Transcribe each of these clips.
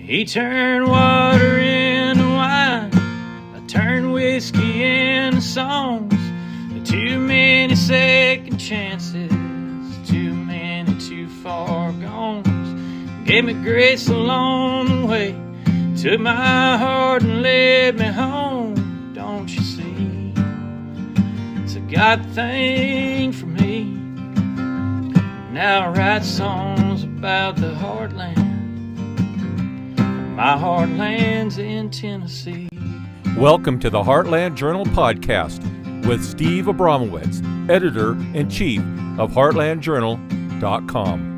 He turned water into wine, I turned whiskey into songs. Too many second chances, too many too far gones. Gave me grace along the way, took my heart and led me home. Don't you see? It's a God thing for me. Now I write songs about the heartland. My heartland's in Tennessee. Welcome to the Heartland Journal podcast with Steve Abramowitz, editor-in-chief of heartlandjournal.com.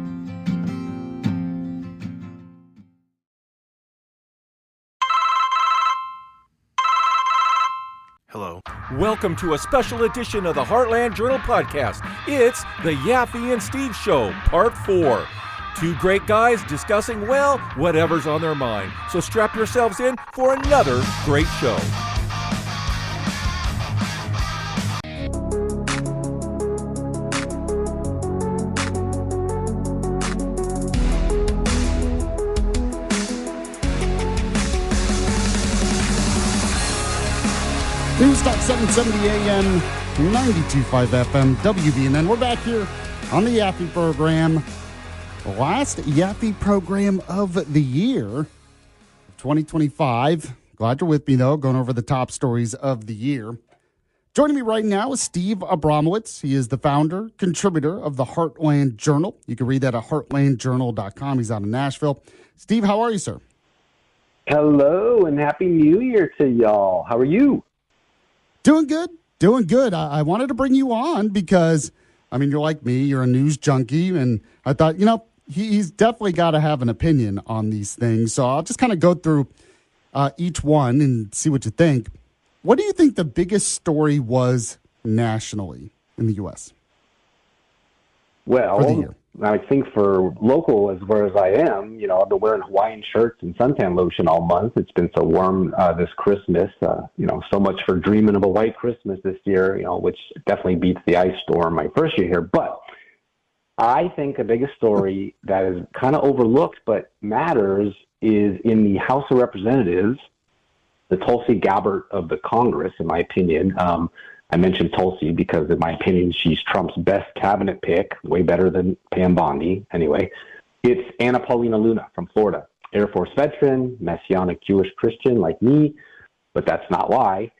Hello. Welcome to a special edition of the Heartland Journal podcast. It's the Yaffee and Steve Show, Part 4. Two great guys discussing, well, whatever's on their mind. So strap yourselves in for another great show. Newstalk 770 AM, 92.5 FM, WBNN. We're back here on the Yaffee program. The last Yaffee program of the year, 2025. Glad you're with me, though, going over the top stories of the year. Joining me right now is Steve Abramowitz. He is the founder, contributor of the Heartland Journal. You can read that at heartlandjournal.com. He's out of Nashville. Steve, how are you, sir? Hello, and Happy New Year to y'all. How are you? Doing good. Doing good. I wanted to bring you on because, I mean, you're like me. You're a news junkie, and I thought, he's definitely got to have an opinion on these things. So I'll just kind of go through each one and see what you think. What do you think the biggest story was nationally in the U.S.? Well, for the year? I think for local, as far as I am, I've been wearing Hawaiian shirts and suntan lotion all month. It's been so warm this Christmas, so much for dreaming of a white Christmas this year, which definitely beats the ice storm my first year here. But I think the biggest story that is kind of overlooked but matters is in the House of Representatives, the Tulsi Gabbard of the Congress, in my opinion. I mentioned Tulsi because, in my opinion, she's Trump's best cabinet pick, way better than Pam Bondi. Anyway, it's Anna Paulina Luna from Florida, Air Force veteran, Messianic Jewish Christian like me, but that's not why.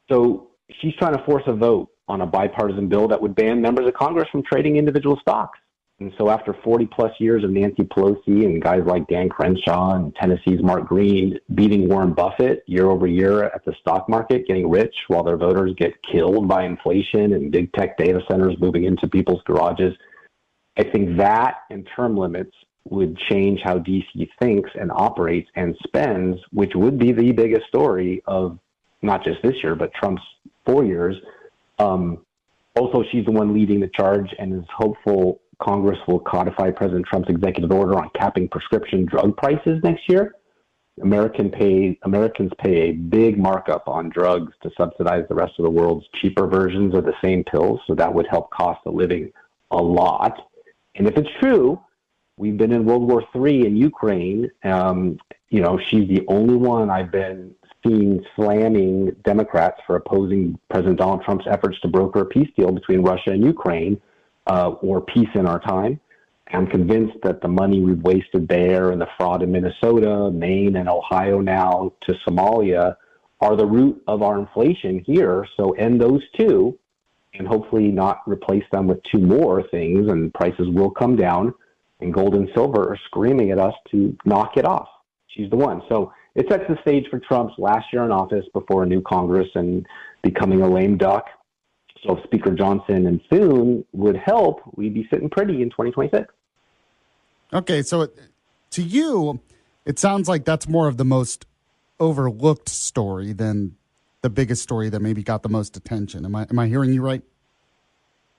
So she's trying to force a vote on a bipartisan bill that would ban members of Congress from trading individual stocks. And so after 40-plus years of Nancy Pelosi and guys like Dan Crenshaw and Tennessee's Mark Green beating Warren Buffett year over year at the stock market, getting rich while their voters get killed by inflation and big tech data centers moving into people's garages, I think that and term limits would change how D.C. thinks and operates and spends, which would be the biggest story of not just this year, but Trump's 4 years. Also, she's the one leading the charge and is hopeful Congress will codify President Trump's executive order on capping prescription drug prices next year. Americans pay a big markup on drugs to subsidize the rest of the world's cheaper versions of the same pills, so that would help cost of living a lot. And if it's true, we've been in World War III in Ukraine. She's the only one I've been seeing slamming Democrats for opposing President Donald Trump's efforts to broker a peace deal between Russia and Ukraine. Or peace in our time. I'm convinced that the money we've wasted there and the fraud in Minnesota, Maine, and Ohio now to Somalia are the root of our inflation here. So end those two and hopefully not replace them with two more things, and prices will come down, and gold and silver are screaming at us to knock it off. She's the one. So it sets the stage for Trump's last year in office before a new Congress and becoming a lame duck. So if Speaker Johnson and Thune would help, we'd be sitting pretty in 2026. Okay, so to you, it sounds like that's more of the most overlooked story than the biggest story that maybe got the most attention. Am I hearing you right?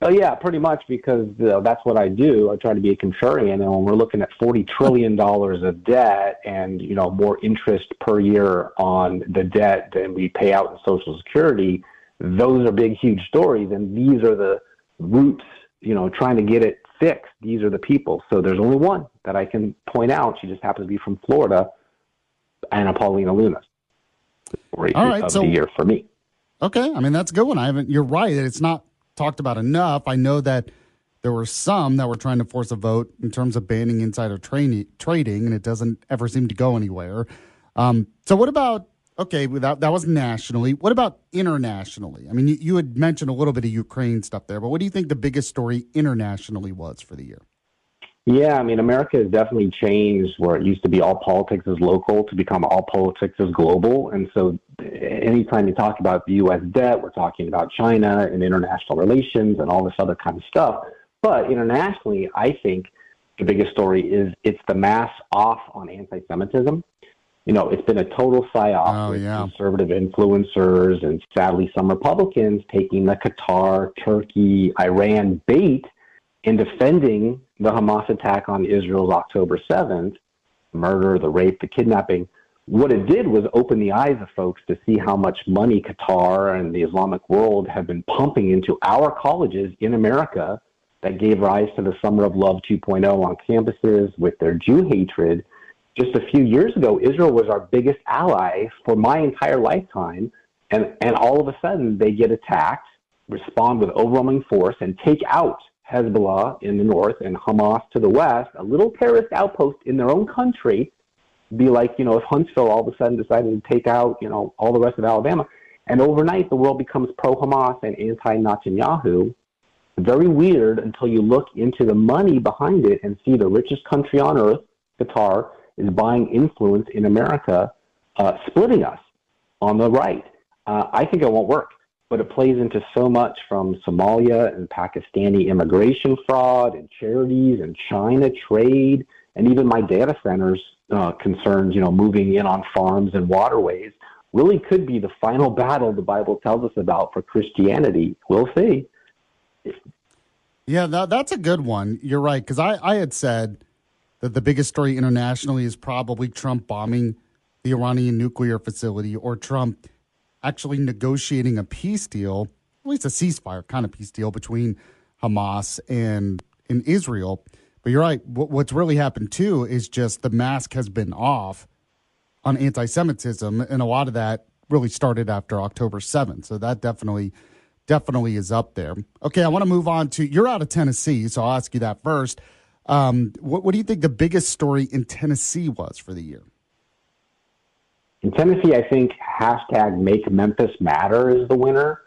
Oh, yeah, pretty much, because that's what I do. I try to be a contrarian, and when we're looking at $40 trillion of debt and, more interest per year on the debt than we pay out in Social Security, those are big, huge stories, and these are the roots, trying to get it fixed. These are the people. So there's only one that I can point out. She just happens to be from Florida. Anna Paulina Luna's story All right, of so the year for me. okay, I mean that's a good one. You're right. It's not talked about enough. I know that there were some that were trying to force a vote in terms of banning insider trading, and it doesn't ever seem to go anywhere. So what about, okay, that was nationally. What about internationally? I mean, you had mentioned a little bit of Ukraine stuff there, but what do you think the biggest story internationally was for the year? Yeah, I mean, America has definitely changed where it used to be all politics is local to become all politics is global. And so anytime you talk about the U.S. debt, we're talking about China and international relations and all this other kind of stuff. But internationally, I think the biggest story is it's the mask off on anti-Semitism. You know, it's been a total psyop with conservative influencers and sadly some Republicans taking the Qatar, Turkey, Iran bait in defending the Hamas attack on Israel's October 7th, the murder, the rape, the kidnapping. What it did was open the eyes of folks to see how much money Qatar and the Islamic world have been pumping into our colleges in America that gave rise to the Summer of Love 2.0 on campuses with their Jew hatred. Just a few years ago, Israel was our biggest ally for my entire lifetime, and all of a sudden they get attacked, respond with overwhelming force, and take out Hezbollah in the north and Hamas to the west, a little terrorist outpost in their own country, be like, you know, if Huntsville all of a sudden decided to take out, you know, all the rest of Alabama, and overnight the world becomes pro-Hamas and anti-Netanyahu. Very weird until you look into the money behind it and see the richest country on earth, Qatar, is buying influence in America, splitting us on the right. I think it won't work. But it plays into so much from Somalia and Pakistani immigration fraud and charities and China trade and even my data centers concerns, you know, moving in on farms and waterways really could be the final battle the Bible tells us about for Christianity. We'll see. Yeah, that's a good one. You're right, because I had said that the biggest story internationally is probably Trump bombing the Iranian nuclear facility or Trump actually negotiating a peace deal, at least a ceasefire kind of peace deal between Hamas and Israel. But you're right. What's really happened, too, is just the mask has been off on anti-Semitism, and a lot of that really started after October 7th. So that definitely is up there. Okay, I want to move on to, you're out of Tennessee, so I'll ask you that first. What do you think the biggest story in Tennessee was for the year? In Tennessee, I think hashtag Make Memphis Matter is the winner.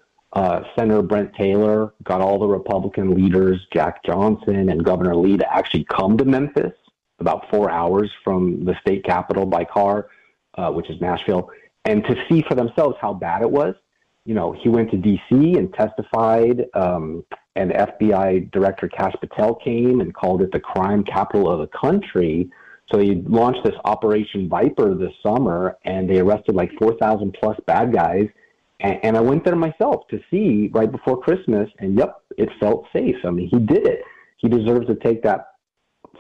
Senator Brent Taylor got all the Republican leaders, Jack Johnson and Governor Lee, to actually come to Memphis, about 4 hours from the state capitol by car, which is Nashville, and to see for themselves how bad it was. You know, he went to D.C. and testified, and FBI Director Kash Patel came and called it the crime capital of the country. So they launched this Operation Viper this summer, and they arrested like 4,000 plus bad guys. And I went there myself to see right before Christmas, and yep, it felt safe. I mean, he did it. He deserves to take that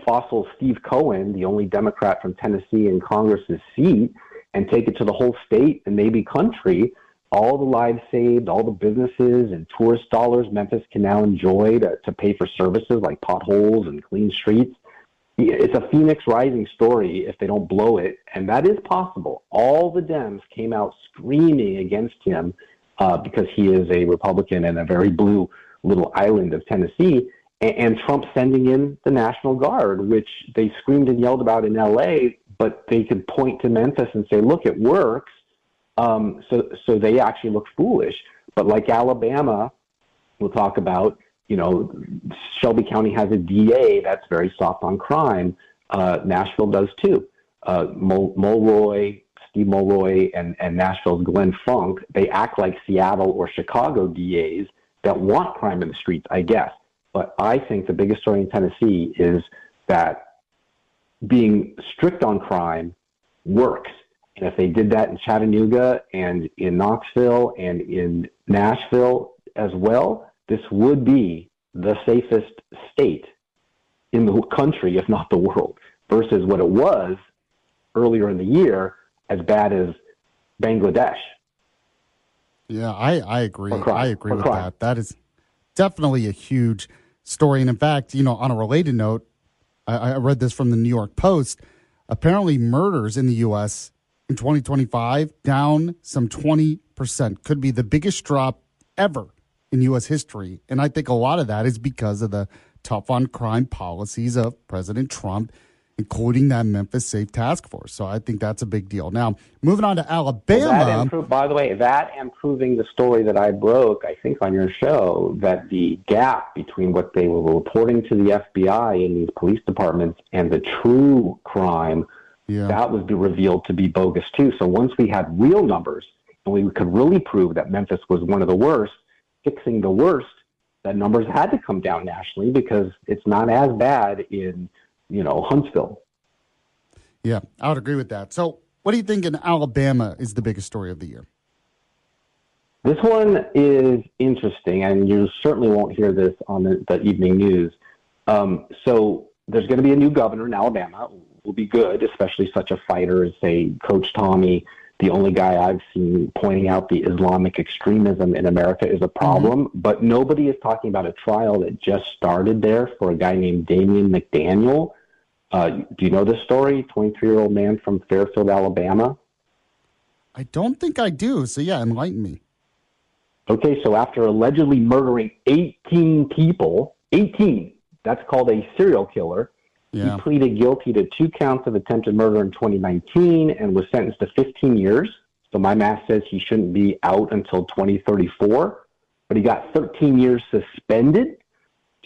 fossil Steve Cohen, the only Democrat from Tennessee in Congress's seat, and take it to the whole state and maybe country. All the lives saved, all the businesses and tourist dollars Memphis can now enjoy to pay for services like potholes and clean streets. It's a Phoenix Rising story if they don't blow it, and that is possible. All the Dems came out screaming against him because he is a Republican in a very blue little island of Tennessee, and Trump sending in the National Guard, which they screamed and yelled about in L.A., but they could point to Memphis and say, look, it works. So they actually look foolish. But like Alabama, we'll talk about, you know, Shelby County has a DA that's very soft on crime. Nashville does too. Steve Mulroy, and Nashville's Glenn Funk, they act like Seattle or Chicago DAs that want crime in the streets, I guess. But I think the biggest story in Tennessee is that being strict on crime works. And if they did that in Chattanooga and in Knoxville and in Nashville as well, this would be the safest state in the country, if not the world, versus what it was earlier in the year, as bad as Bangladesh. Yeah, I agree. I agree with that. That is definitely a huge story. And in fact, you know, on a related note, I read this from the New York Post. Apparently murders in the U.S. in 2025, down some 20%. Could be the biggest drop ever in U.S. history. And I think a lot of that is because of the tough on crime policies of President Trump, including that Memphis Safe Task Force. So I think that's a big deal. Now, moving on to Alabama. By the way, that and proving the story that I broke, I think, on your show, that the gap between what they were reporting to the FBI in these police departments and the true crime, that was revealed to be bogus too. So once we had real numbers and we could really prove that Memphis was one of the worst, fixing the worst, that numbers had to come down nationally because it's not as bad in Huntsville. Yeah, I would agree with that. So what do you think in Alabama is the biggest story of the year? This one is interesting, and you certainly won't hear this on the evening news. So there's going to be a new governor in Alabama. Will be good, especially such a fighter as, say, Coach Tommy. The only guy I've seen pointing out the Islamic extremism in America is a problem, but nobody is talking about a trial that just started there for a guy named Damian McDaniel. Do you know this story? 23-year-old man from Fairfield, Alabama. I don't think I do. So, yeah, enlighten me. Okay, so after allegedly murdering 18 people, 18, that's called a serial killer. Yeah. He pleaded guilty to 2 counts of attempted murder in 2019 and was sentenced to 15 years. So my math says he shouldn't be out until 2034. But he got 13 years suspended.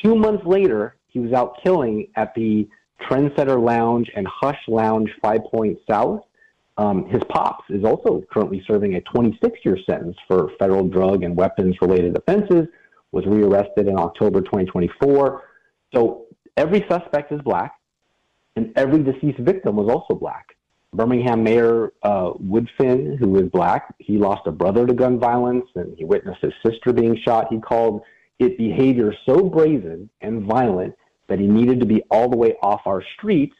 2 months later, he was out killing at the Trendsetter Lounge and Hush Lounge 5 Point South. His pops is also currently serving a 26-year sentence for federal drug and weapons-related offenses, was rearrested in October 2024. So every suspect is black, and every deceased victim was also black. Birmingham Mayor Woodfin, who is black, he lost a brother to gun violence, and he witnessed his sister being shot. He called it behavior so brazen and violent that he needed to be all the way off our streets.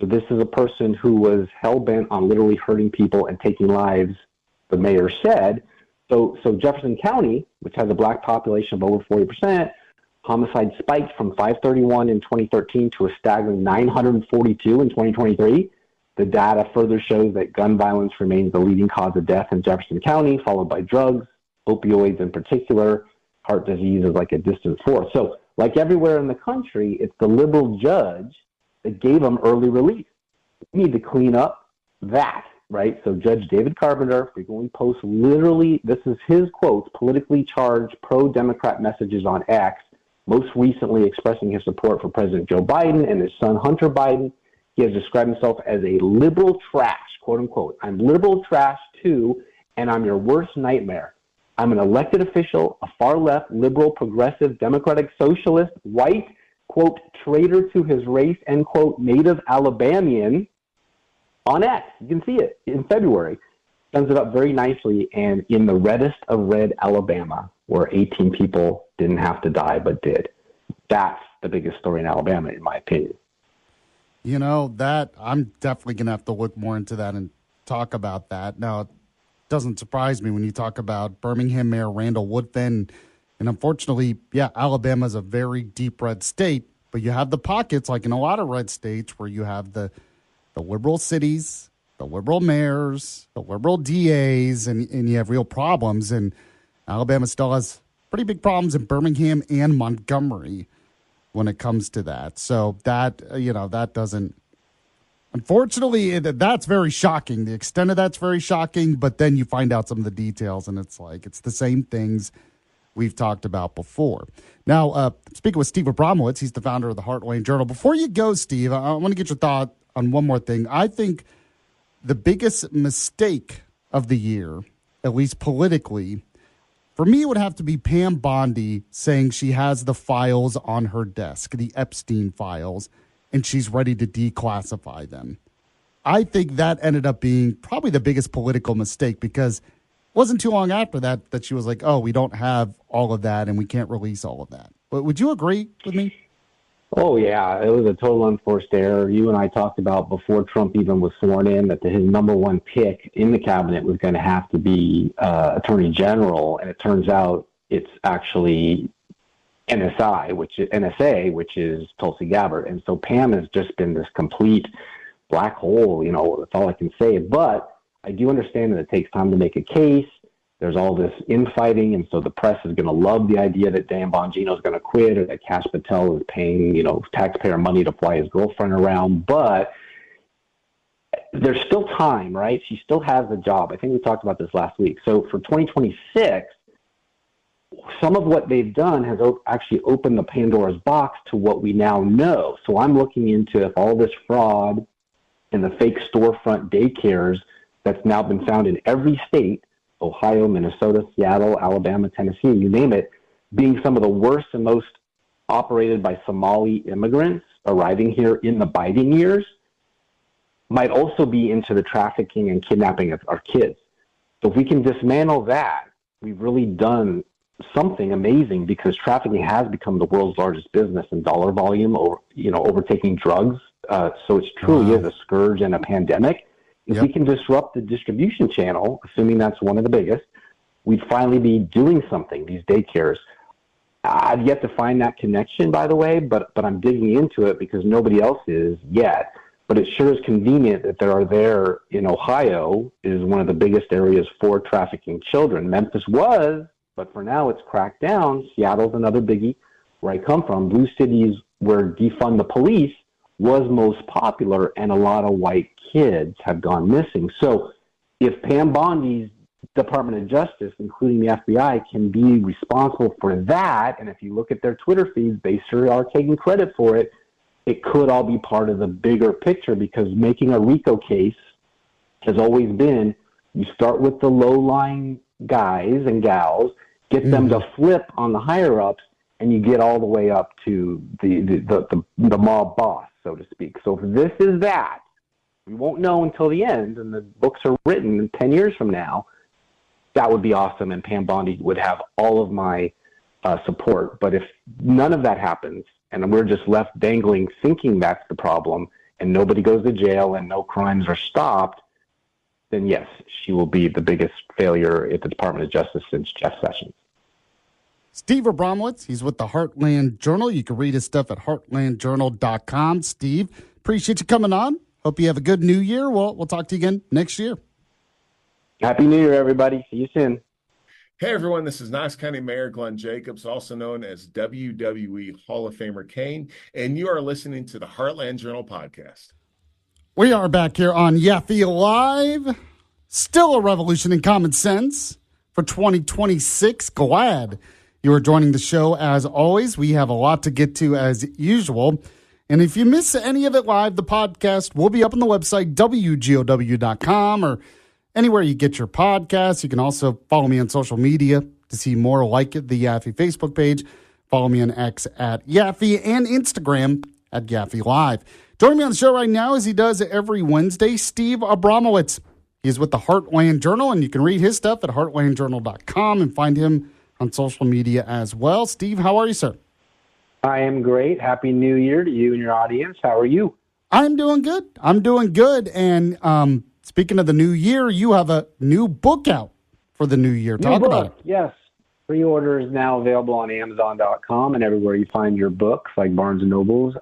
So this is a person who was hell-bent on literally hurting people and taking lives, the mayor said. So Jefferson County, which has a black population of over 40%, homicide spiked from 531 in 2013 to a staggering 942 in 2023. The data further shows that gun violence remains the leading cause of death in Jefferson County, followed by drugs, opioids in particular. Heart disease is like a distant fourth. So like everywhere in the country, it's the liberal judge that gave them early release. We need to clean up that, right? So Judge David Carpenter frequently posts literally, this is his quotes, politically charged pro-Democrat messages on X, most recently expressing his support for President Joe Biden and his son Hunter Biden. He has described himself as a liberal trash, quote unquote. I'm liberal trash too, and I'm your worst nightmare. I'm an elected official, a far-left, liberal, progressive, democratic, socialist, white, quote, traitor to his race, end quote, native Alabamian on X. You can see it in February. Sums it up very nicely, and in the reddest of red Alabama, where 18 people didn't have to die but did. That's the biggest story in Alabama, in my opinion. You know, that I'm definitely going to have to look more into that and talk about that. Now, it doesn't surprise me when you talk about Birmingham Mayor Randall Woodfin. And unfortunately, yeah, Alabama is a very deep red state, but you have the pockets, like in a lot of red states, where you have the liberal cities, the liberal mayors, the liberal DAs, and you have real problems. And Alabama still has pretty big problems in Birmingham and Montgomery when it comes to that. So that, that doesn't, unfortunately, that's very shocking. The extent of that's very shocking, but then you find out some of the details, and it's like, it's the same things we've talked about before. Now, speaking with Steve Abramowitz, he's the founder of the Heartland Journal. Before you go, Steve, I want to get your thought on one more thing. I think the biggest mistake of the year, at least politically, for me, it would have to be Pam Bondi saying she has the files on her desk, the Epstein files, and she's ready to declassify them. I think that ended up being probably the biggest political mistake, because it wasn't too long after that she was like, oh, we don't have all of that and we can't release all of that. But would you agree with me? Oh, yeah. It was a total unforced error. You and I talked about before Trump even was sworn in that his number one pick in the cabinet was going to have to be Attorney General. And it turns out it's actually NSA, which is Tulsi Gabbard. And so Pam has just been this complete black hole, that's all I can say. But I do understand that it takes time to make a case. There's all this infighting, and so the press is going to love the idea that Dan Bongino is going to quit or that Kash Patel is paying, taxpayer money to fly his girlfriend around. But there's still time, right? She still has a job. I think we talked about this last week. So for 2026, some of what they've done has actually opened the Pandora's box to what we now know. So I'm looking into if all this fraud and the fake storefront daycares that's now been found in every state, Ohio, Minnesota, Seattle, Alabama, Tennessee, you name it, being some of the worst and most operated by Somali immigrants arriving here in the Biden years, might also be into the trafficking and kidnapping of our kids. So if we can dismantle that, we've really done something amazing, because trafficking has become the world's largest business in dollar volume, or overtaking drugs. So it truly is a scourge and a pandemic. If we can disrupt the distribution channel, assuming that's one of the biggest, we'd finally be doing something. These daycares, I've yet to find that connection, by the way, but I'm digging into it because nobody else is yet. But it sure is convenient that there are there in Ohio is one of the biggest areas for trafficking children. Memphis was, but for now it's cracked down. Seattle's another biggie where I come from. Blue cities where defund the police was most popular, and a lot of white kids have gone missing. So if Pam Bondi's Department of Justice, including the FBI, can be responsible for that, and if you look at their Twitter feeds, they sure are taking credit for it, it could all be part of the bigger picture, because making a RICO case has always been, you start with the low-lying guys and gals, get them to flip on the higher-ups, and you get all the way up to the mob boss, so to speak. So if this is that, we won't know until the end, and the books are written 10 years from now, that would be awesome, and Pam Bondi would have all of my support. But if none of that happens, and we're just left dangling thinking that's the problem, and nobody goes to jail and no crimes are stopped, then yes, she will be the biggest failure at the Department of Justice since Jeff Sessions. Steve Abramowitz, he's with the Heartland Journal. You can read his stuff at heartlandjournal.com. Steve, appreciate you coming on. Hope you have a good new year. We'll talk to you again next year. Happy New Year, everybody. See you soon. Hey, everyone. This is Knox County Mayor Glenn Jacobs, also known as WWE Hall of Famer Kane, and you are listening to the Heartland Journal podcast. We are back here on Yaffee Live. Still a revolution in common sense for 2026. Glad you are joining the show as always. We have a lot to get to as usual. And if you miss any of it live, the podcast will be up on the website, WGOW.com, or anywhere you get your podcasts. You can also follow me on social media to see more like it, the Yaffee Facebook page. Follow me on X at Yaffee and Instagram at Yaffee Live. Joining me on the show right now, as he does every Wednesday, Steve Abramowitz. He's with the Heartland Journal, and you can read his stuff at heartlandjournal.com and find him on social media as well. Steve, how are you, sir? I am great. Happy New Year to you and your audience. How are you? I'm doing good. And speaking of the new year, you have a new book out for the new year. Talk about it. Yes. Pre-order is now available on Amazon.com and everywhere you find your books, like Barnes & Noble's.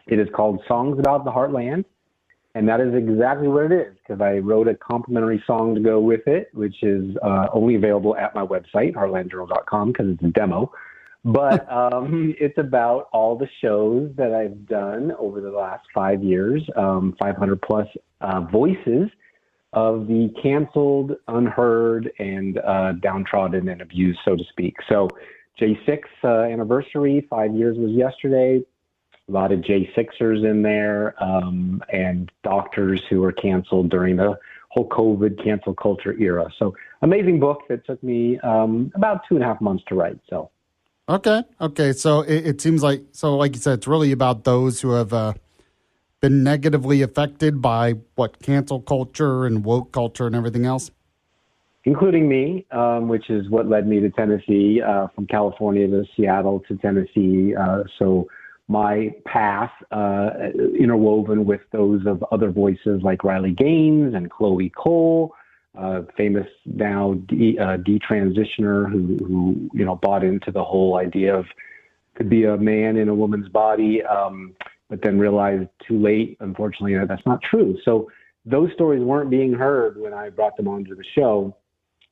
It is called Songs About the Heartland, and that is exactly what it is, because I wrote a complimentary song to go with it, which is only available at my website, heartlandjournal.com, because it's a demo. But it's about all the shows that I've done over the last 5 years, 500 plus voices of the canceled, unheard, and downtrodden and abused, so to speak. So J6 anniversary, 5 years was yesterday. A lot of J6ers in there, and doctors who were canceled during the whole COVID cancel culture era. So amazing book that took me about 2.5 months to write. So. Okay. So it seems like you said, it's really about those who have been negatively affected by cancel culture and woke culture and everything else? Including me, which is what led me to Tennessee, from California to Seattle to Tennessee. So my path interwoven with those of other voices like Riley Gaines and Chloe Cole, famous now detransitioner who bought into the whole idea of could be a man in a woman's body, but then realized too late, unfortunately, that that's not true. So those stories weren't being heard when I brought them onto the show.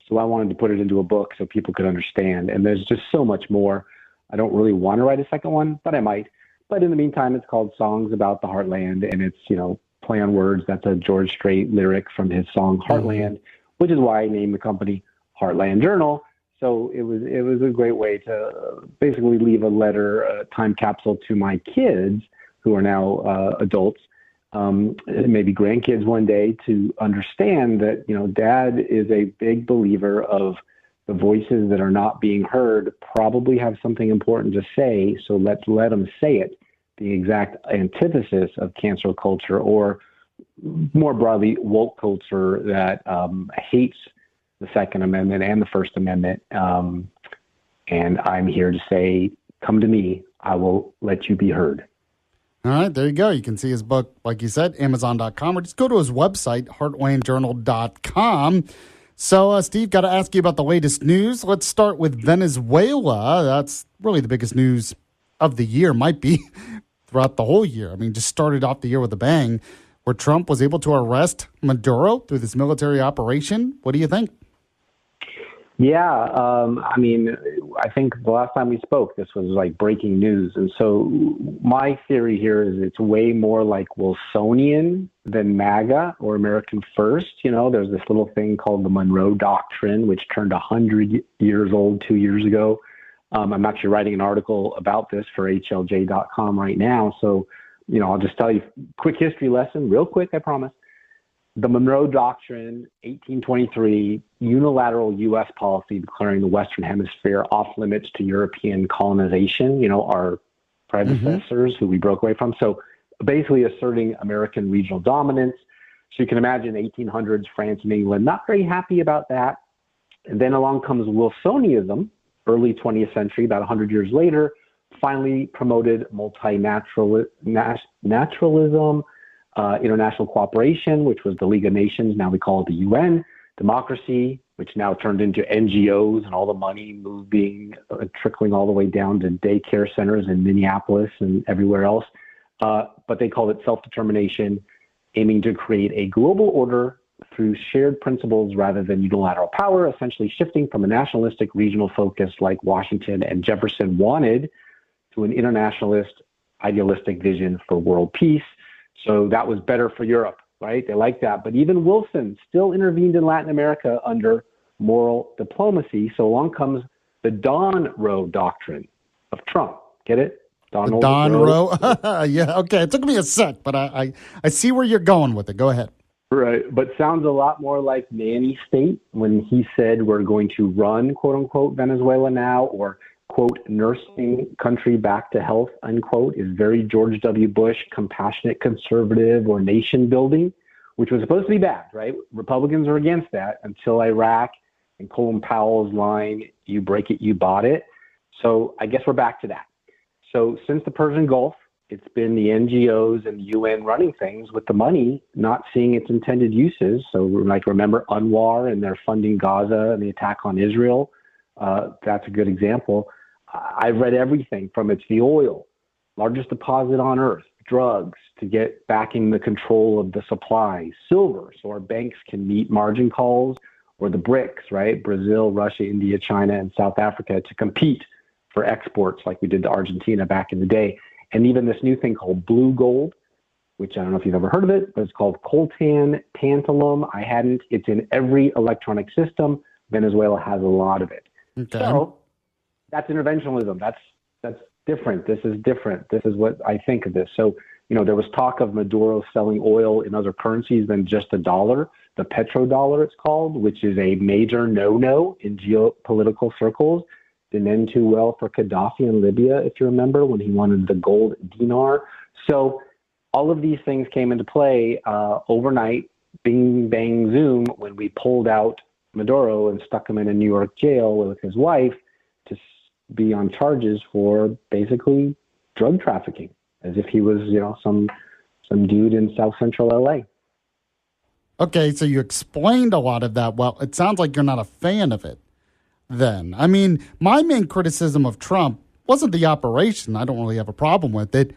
So I wanted to put it into a book so people could understand. And there's just so much more. I don't really want to write a second one, but I might. But in the meantime, it's called Songs About the Heartland, and it's, play on words. That's a George Strait lyric from his song Heartland, which is why I named the company Heartland Journal. So it was a great way to basically leave a letter, a time capsule to my kids who are now adults, maybe grandkids one day, to understand that, Dad is a big believer of the voices that are not being heard probably have something important to say. So let's let them say it. The exact antithesis of cancel culture, or more broadly, woke culture that hates the Second Amendment and the First Amendment. And I'm here to say, come to me. I will let you be heard. All right, there you go. You can see his book, like you said, Amazon.com, or just go to his website, heartlandjournal.com. So, Steve, got to ask you about the latest news. Let's start with Venezuela. That's really the biggest news of the year, might be throughout the whole year. I mean, just started off the year with a bang, where Trump was able to arrest Maduro through this military operation. What do you think? Yeah, I think the last time we spoke, this was like breaking news. And so my theory here is it's way more like Wilsonian than MAGA or American First. There's this little thing called the Monroe Doctrine, which turned 100 years old 2 years ago. I'm actually writing an article about this for HLJ.com right now. So, I'll just tell you a quick history lesson, real quick, I promise. The Monroe Doctrine, 1823, unilateral U.S. policy declaring the Western Hemisphere off limits to European colonization, our predecessors who we broke away from. So basically asserting American regional dominance. So you can imagine 1800s France and England not very happy about that. And then along comes Wilsonism, early 20th century, about 100 years later, finally promoted multinationalism, international cooperation, which was the League of Nations. Now we call it the UN. Democracy, which now turned into NGOs, and all the money moving, trickling all the way down to daycare centers in Minneapolis and everywhere else. But they called it self-determination, aiming to create a global order through shared principles rather than unilateral power, essentially shifting from a nationalistic regional focus like Washington and Jefferson wanted to an internationalist, idealistic vision for world peace. So that was better for Europe, right? They liked that. But even Wilson still intervened in Latin America under moral diplomacy. So along comes the Don Roe Doctrine of Trump. Get it? Don Roe? Yeah, okay. It took me a sec, but I see where you're going with it. Go ahead. Right. But sounds a lot more like Nanny State when he said we're going to run, quote unquote, Venezuela now, or quote, nursing country back to health, unquote, is very George W. Bush, compassionate conservative or nation building, which was supposed to be bad, right? Republicans are against that until Iraq and Colin Powell's line, you break it, you bought it. So I guess we're back to that. So since the Persian Gulf, it's been the NGOs and the UN running things with the money, not seeing its intended uses. So like remember UNRWA and their funding Gaza and the attack on Israel. That's a good example. I've read everything from it's the oil, largest deposit on earth, drugs to get backing the control of the supply, silver, so our banks can meet margin calls, or the BRICS, right? Brazil, Russia, India, China, and South Africa to compete for exports like we did to Argentina back in the day. And even this new thing called blue gold, which I don't know if you've ever heard of it, but it's called coltan, tantalum. I hadn't. It's in every electronic system. Venezuela has a lot of it. Okay. So that's interventionism. That's different. This is different. This is what I think of this. So, there was talk of Maduro selling oil in other currencies than just a dollar, the petrodollar it's called, which is a major no-no in geopolitical circles. Didn't end too well for Gaddafi in Libya, if you remember, when he wanted the gold dinar. So all of these things came into play overnight, bing, bang, zoom, when we pulled out Maduro and stuck him in a New York jail with his wife to be on charges for basically drug trafficking, as if he was, some dude in South Central LA. Okay, so you explained a lot of that. Well, it sounds like you're not a fan of it then. I mean, my main criticism of Trump wasn't the operation. I don't really have a problem with it.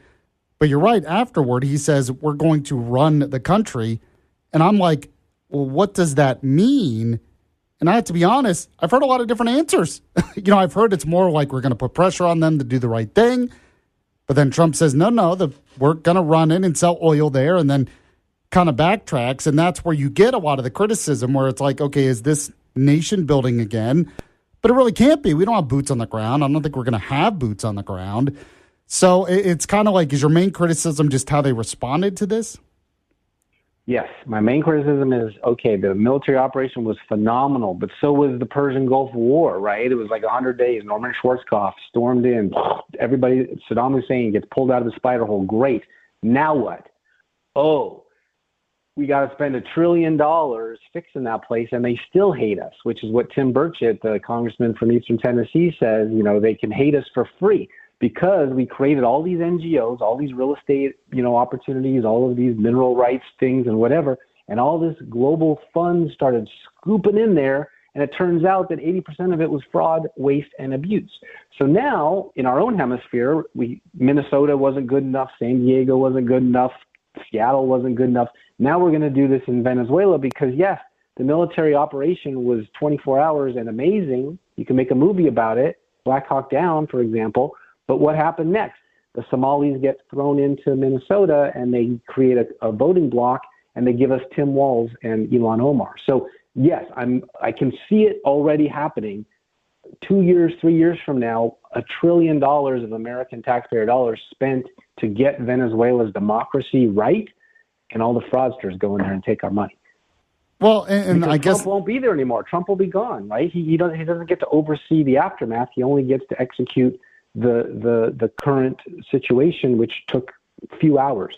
But you're right. Afterward, he says, we're going to run the country. And I'm like, well, what does that mean? And I have to be honest, I've heard a lot of different answers. I've heard it's more like we're going to put pressure on them to do the right thing. But then Trump says, no, we're going to run in and sell oil there, and then kind of backtracks. And that's where you get a lot of the criticism where it's like, okay, is this nation building again? But it really can't be. We don't have boots on the ground. I don't think we're going to have boots on the ground. So it's kind of like, is your main criticism just how they responded to this? Yes, my main criticism is, okay, the military operation was phenomenal, but so was the Persian Gulf War, right? It was like 100 days. Norman Schwarzkopf stormed in. Everybody, Saddam Hussein gets pulled out of the spider hole. Great. Now what? Oh, we got to spend $1 trillion fixing that place, and they still hate us, which is what Tim Burchett, the congressman from Eastern Tennessee, says. They can hate us for free because we created all these NGOs, all these real estate, opportunities, all of these mineral rights things and whatever, and all this global funds started scooping in there, and it turns out that 80% of it was fraud, waste, and abuse. So now, in our own hemisphere, Minnesota wasn't good enough, San Diego wasn't good enough, Seattle wasn't good enough. Now we're going to do this in Venezuela because, yes, the military operation was 24 hours and amazing. You can make a movie about it, Black Hawk Down, for example. But what happened next? The Somalis get thrown into Minnesota, and they create a voting bloc, and they give us Tim Walz and Ilhan Omar. So, yes, I can see it already happening. 2 years, 3 years from now, $1 trillion of American taxpayer dollars spent to get Venezuela's democracy right, and all the fraudsters go in there and take our money. Well, and I guess Trump won't be there anymore. Trump will be gone, right? He doesn't get to oversee the aftermath. He only gets to execute the current situation, which took a few hours.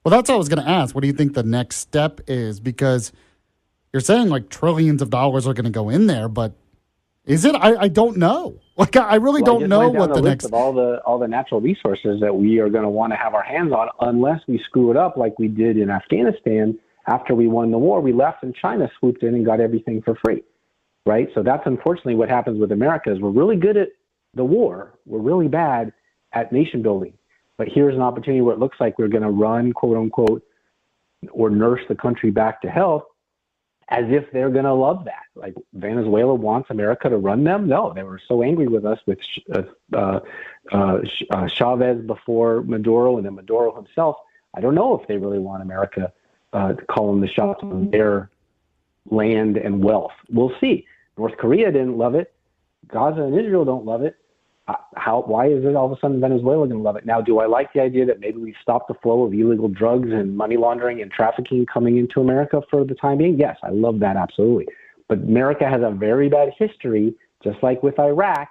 Well, that's what I was going to ask. What do you think the next step is? Because you're saying like trillions of dollars are going to go in there, but is it? I don't know. Like I really don't know what the next of all the natural resources that we are going to want to have our hands on, unless we screw it up like we did in Afghanistan. After we won the war, we left and China swooped in and got everything for free, right? So that's unfortunately what happens with America. Is we're really good at the war, we're really bad at nation building. But here's an opportunity where it looks like we're going to run, quote unquote, or nurse the country back to health, as if they're going to love that. Like Venezuela wants America to run them? No, they were so angry with us with Chavez before Maduro and then Maduro himself. I don't know if they really want America to call them the shots on their land and wealth. We'll see. North Korea didn't love it. Gaza and Israel don't love it. Why is it all of a sudden Venezuela going to love it? Now, do I like the idea that maybe we stop the flow of illegal drugs and money laundering and trafficking coming into America for the time being? Yes, I love that, absolutely. But America has a very bad history, just like with Iraq,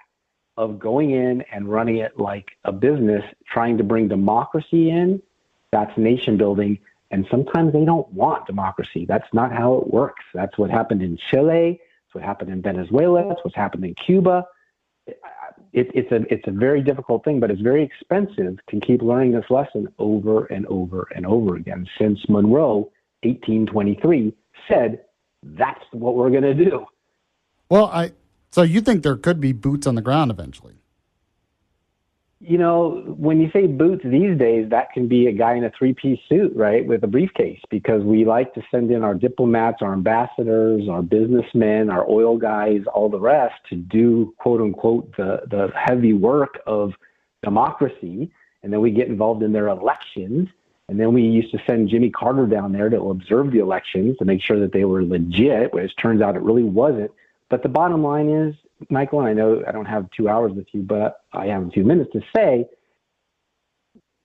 of going in and running it like a business, trying to bring democracy in. That's nation building. And sometimes they don't want democracy. That's not how it works. That's what happened in Chile. That's what happened in Venezuela. That's what's happened in Cuba. It's a very difficult thing, but it's very expensive to keep learning this lesson over and over and over again. Since Monroe, 1823, said that's what we're going to do. Well, so you think there could be boots on the ground eventually? You know, when you say boots these days, that can be a guy in a three-piece suit, right, with a briefcase, because we like to send in our diplomats, our ambassadors, our businessmen, our oil guys, all the rest to do, quote unquote, the heavy work of democracy. And then we get involved in their elections. And then we used to send Jimmy Carter down there to observe the elections to make sure that they were legit, which turns out it really wasn't. But the bottom line is, Michael, and I know I don't have 2 hours with you, but I have a few minutes to say,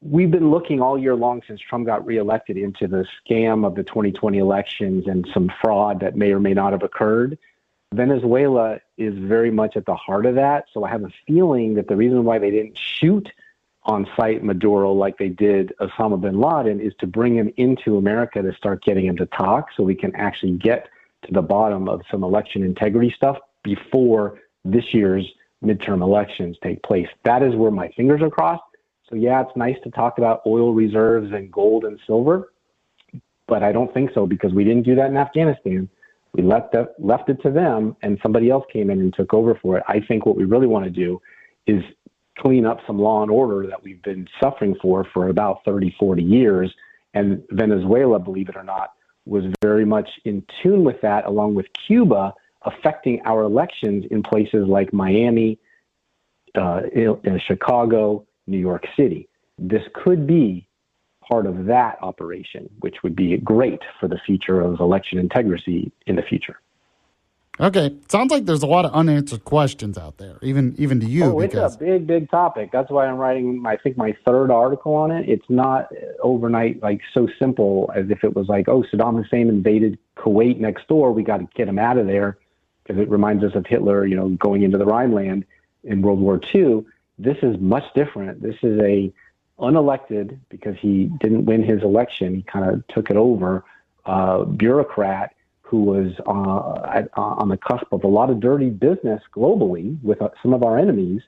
we've been looking all year long since Trump got reelected into the scam of the 2020 elections and some fraud that may or may not have occurred. Venezuela is very much at the heart of that. So I have a feeling that the reason why they didn't shoot on site Maduro like they did Osama bin Laden is to bring him into America to start getting him to talk so we can actually get to the bottom of some election integrity stuff before this year's midterm elections take place. That is where my fingers are crossed. So yeah, it's nice to talk about oil reserves and gold and silver, but I don't think so, because we didn't do that in Afghanistan. We left it to them, and somebody else came in and took over for it. I think what we really want to do is clean up some law and order that we've been suffering for about 30, 40 years. And Venezuela, believe it or not, was very much in tune with that, along with Cuba, affecting our elections in places like Miami, Chicago, New York City. This could be part of that operation, which would be great for the future of election integrity in the future. Okay, sounds like there's a lot of unanswered questions out there, even to you. Oh, it's a big topic. That's why I'm writing, I think, my third article on it. It's not overnight, like so simple as if it was like, oh, Saddam Hussein invaded Kuwait next door. We got to get him out of there, because it reminds us of Hitler, going into the Rhineland in World War II. This is much different. This is a unelected, because he didn't win his election, he kind of took it over, bureaucrat who was on the cusp of a lot of dirty business globally with some of our enemies.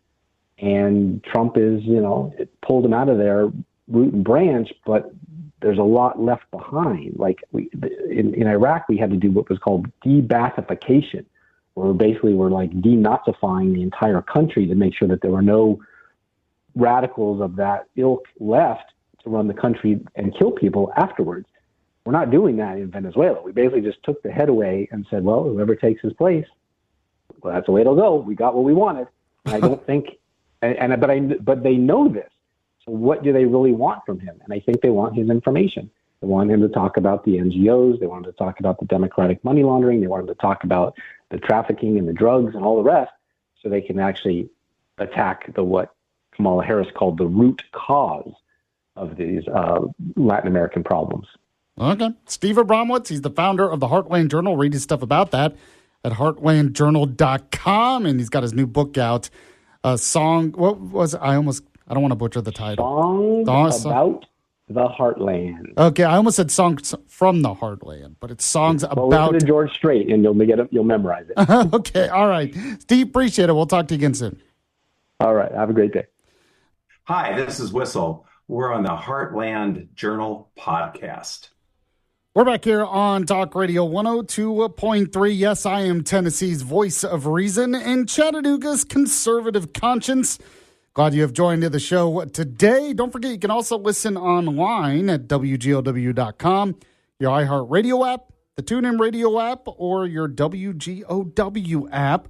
And Trump is, it pulled him out of there root and branch, but there's a lot left behind. Like in Iraq, we had to do what was called de-Baathification, where basically we're like denazifying the entire country to make sure that there were no radicals of that ilk left to run the country and kill people afterwards. We're not doing that in Venezuela. We basically just took the head away and said, well, whoever takes his place, well, that's the way it'll go. We got what we wanted. And I don't think, but they know this. So what do they really want from him? And I think they want his information. They want him to talk about the NGOs. They want him to talk about the democratic money laundering. They want him to talk about the trafficking and the drugs and all the rest, so they can actually attack what Kamala Harris called the root cause of these Latin American problems. Okay. Steve Abramowitz, he's the founder of the Heartland Journal. Read his stuff about that at heartlandjournal.com. And he's got his new book out. Song, what was it? I don't want to butcher the title. Songs about the Heartland. Okay, I almost said songs from the Heartland, but it's songs about... Listen to George Strait, and you'll memorize it. Okay, all right. Steve, appreciate it. We'll talk to you again soon. All right, have a great day. Hi, this is Whistle. We're on the Heartland Journal podcast. We're back here on Talk Radio 102.3. Yes, I am Tennessee's voice of reason and Chattanooga's conservative conscience. Glad you have joined the show today. Don't forget, you can also listen online at WGOW.com, your iHeartRadio app, the TuneIn Radio app, or your WGOW app,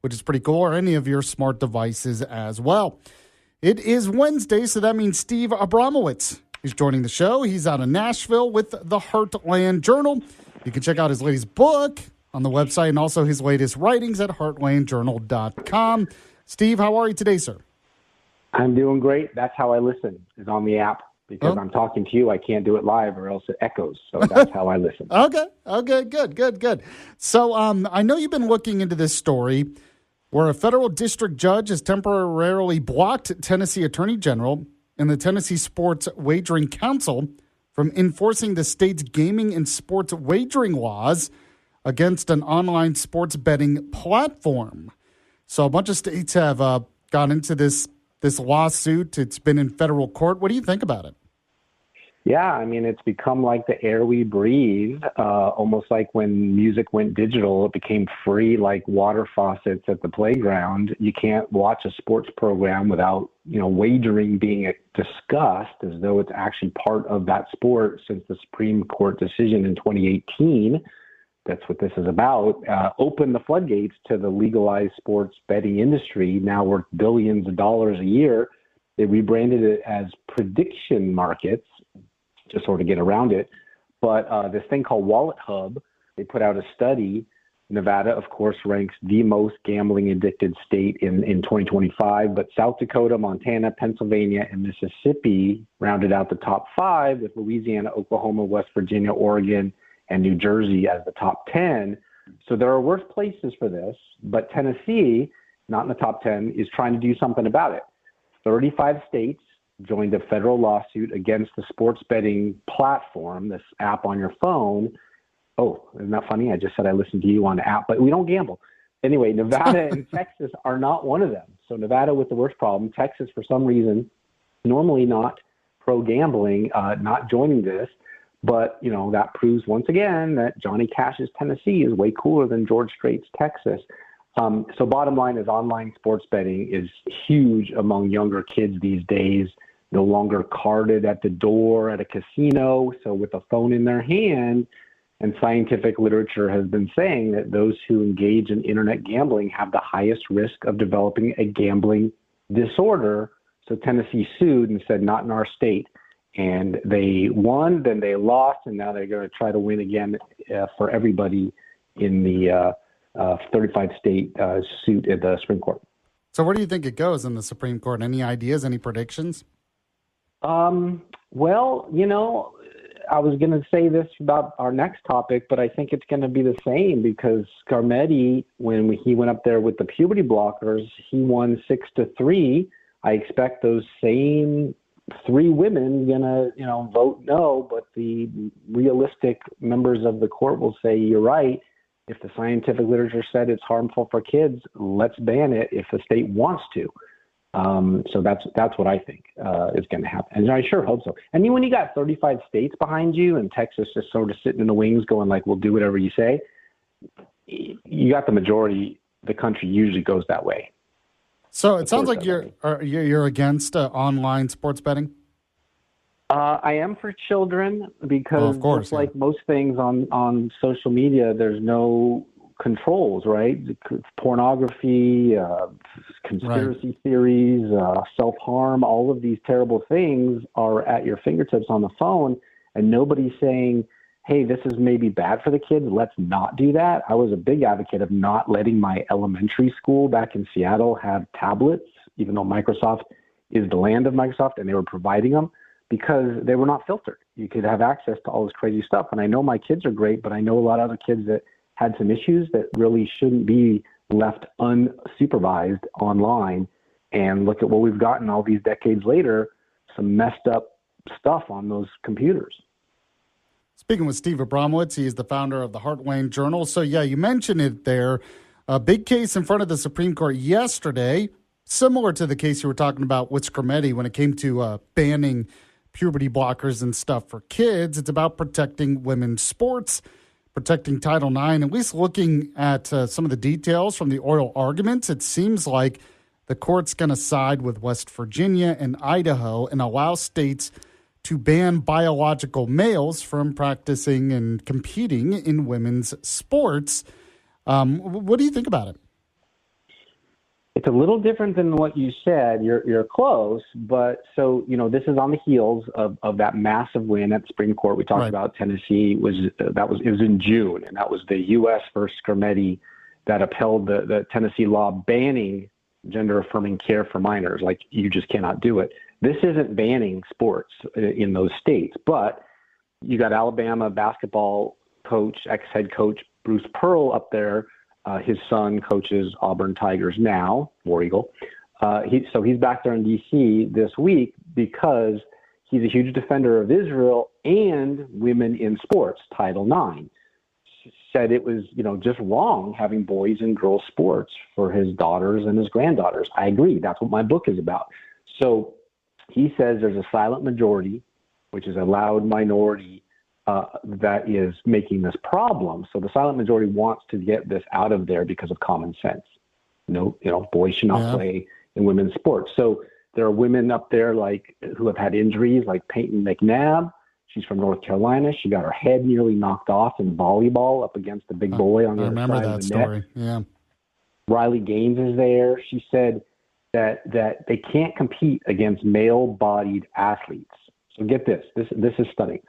which is pretty cool, or any of your smart devices as well. It is Wednesday, so that means Steve Abramowitz is joining the show. He's out of Nashville with the Heartland Journal. You can check out his latest book on the website and also his latest writings at heartlandjournal.com. Steve, how are you today, sir? I'm doing great. That's how I listen, is on the app, because I'm talking to you. I can't do it live or else it echoes. So that's how I listen. Okay, good. So I know you've been looking into this story where a federal district judge has temporarily blocked Tennessee Attorney General and the Tennessee Sports Wagering Council from enforcing the state's gaming and sports wagering laws against an online sports betting platform. So a bunch of states have gone into this lawsuit. It's been in federal court. What do you think about it? Yeah, I mean, it's become like the air we breathe, almost like when music went digital, it became free like water faucets at the playground. You can't watch a sports program without, wagering being discussed as though it's actually part of that sport since the Supreme Court decision in 2018. That's what this is about. Open the floodgates to the legalized sports betting industry, now worth billions of dollars a year. They rebranded it as prediction markets to sort of get around it. But this thing called Wallet Hub, they put out a study. Nevada, of course, ranks the most gambling addicted state in 2025, but South Dakota, Montana, Pennsylvania, and Mississippi rounded out the top 5, with Louisiana, Oklahoma, West Virginia, Oregon, and New Jersey as the top 10. So there are worse places for this, but Tennessee, not in the top 10, is trying to do something about it. 35 states joined a federal lawsuit against the sports betting platform, this app on your phone. Oh, isn't that funny? I just said I listened to you on the app, but we don't gamble. Anyway, Nevada and Texas are not one of them. So Nevada with the worst problem, Texas for some reason, normally not pro-gambling, not joining this. But, that proves once again that Johnny Cash's Tennessee is way cooler than George Strait's Texas. So bottom line is online sports betting is huge among younger kids these days, no longer carded at the door at a casino. So with a phone in their hand, And scientific literature has been saying that those who engage in internet gambling have the highest risk of developing a gambling disorder. So Tennessee sued and said, not in our state. And they won, then they lost, and now they're going to try to win again for everybody in the 35-state suit at the Supreme Court. So where do you think it goes in the Supreme Court? Any ideas, any predictions? Well, I was going to say this about our next topic, but I think it's going to be the same because Scarmetti, when he went up there with the puberty blockers, he won 6-3. I expect those same 3 women going to, vote no, but the realistic members of the court will say, you're right. If the scientific literature said it's harmful for kids, let's ban it if the state wants to. So that's what I think is going to happen. And I sure hope so. I mean, when you got 35 states behind you and Texas just sort of sitting in the wings going like, we'll do whatever you say, you got the majority. The country usually goes that way. So it sounds like you're against online sports betting? I am for children because of course, just like most things on social media, there's no controls, right? Pornography, conspiracy theories, self-harm, all of these terrible things are at your fingertips on the phone, and nobody's saying, hey, this is maybe bad for the kids, let's not do that. I was a big advocate of not letting my elementary school back in Seattle have tablets, even though Microsoft is the land of Microsoft and they were providing them, because they were not filtered. You could have access to all this crazy stuff. And I know my kids are great, but I know a lot of other kids that had some issues that really shouldn't be left unsupervised online. And look at what we've gotten all these decades later, some messed up stuff on those computers. Speaking with Steve Abramowitz, he is the founder of the Heartland Journal. So, yeah, you mentioned it there. A big case in front of the Supreme Court yesterday, similar to the case you were talking about with Scarmetti when it came to banning puberty blockers and stuff for kids. It's about protecting women's sports, protecting Title IX. At least looking at some of the details from the oral arguments, it seems like the court's going to side with West Virginia and Idaho and allow states to ban biological males from practicing and competing in women's sports. What do you think about it? It's a little different than what you said. You're close, but so this is on the heels of that massive win at the Supreme Court. We talked about Tennessee it was in June, and that was the U.S. versus Scarmetti that upheld the Tennessee law banning gender affirming care for minors. Like, you just cannot do it. This isn't banning sports in those states, but you got Alabama basketball coach, ex-head coach Bruce Pearl up there. His son coaches Auburn Tigers now, War Eagle. So he's back there in D.C. this week because he's a huge defender of Israel and women in sports, Title IX. Said it was, just wrong having boys and girls sports for his daughters and his granddaughters. I agree. That's what my book is about. So he says there's a silent majority, which is a loud minority, that is making this problem. So the silent majority wants to get this out of there because of common sense. Boys should not play in women's sports. So there are women up there who have had injuries, like Peyton McNabb. She's from North Carolina. She got her head nearly knocked off in volleyball up against the big boy on the other side of the story. net. Yeah. Riley Gaines is there. She said that they can't compete against male-bodied athletes. So get this. This is stunning.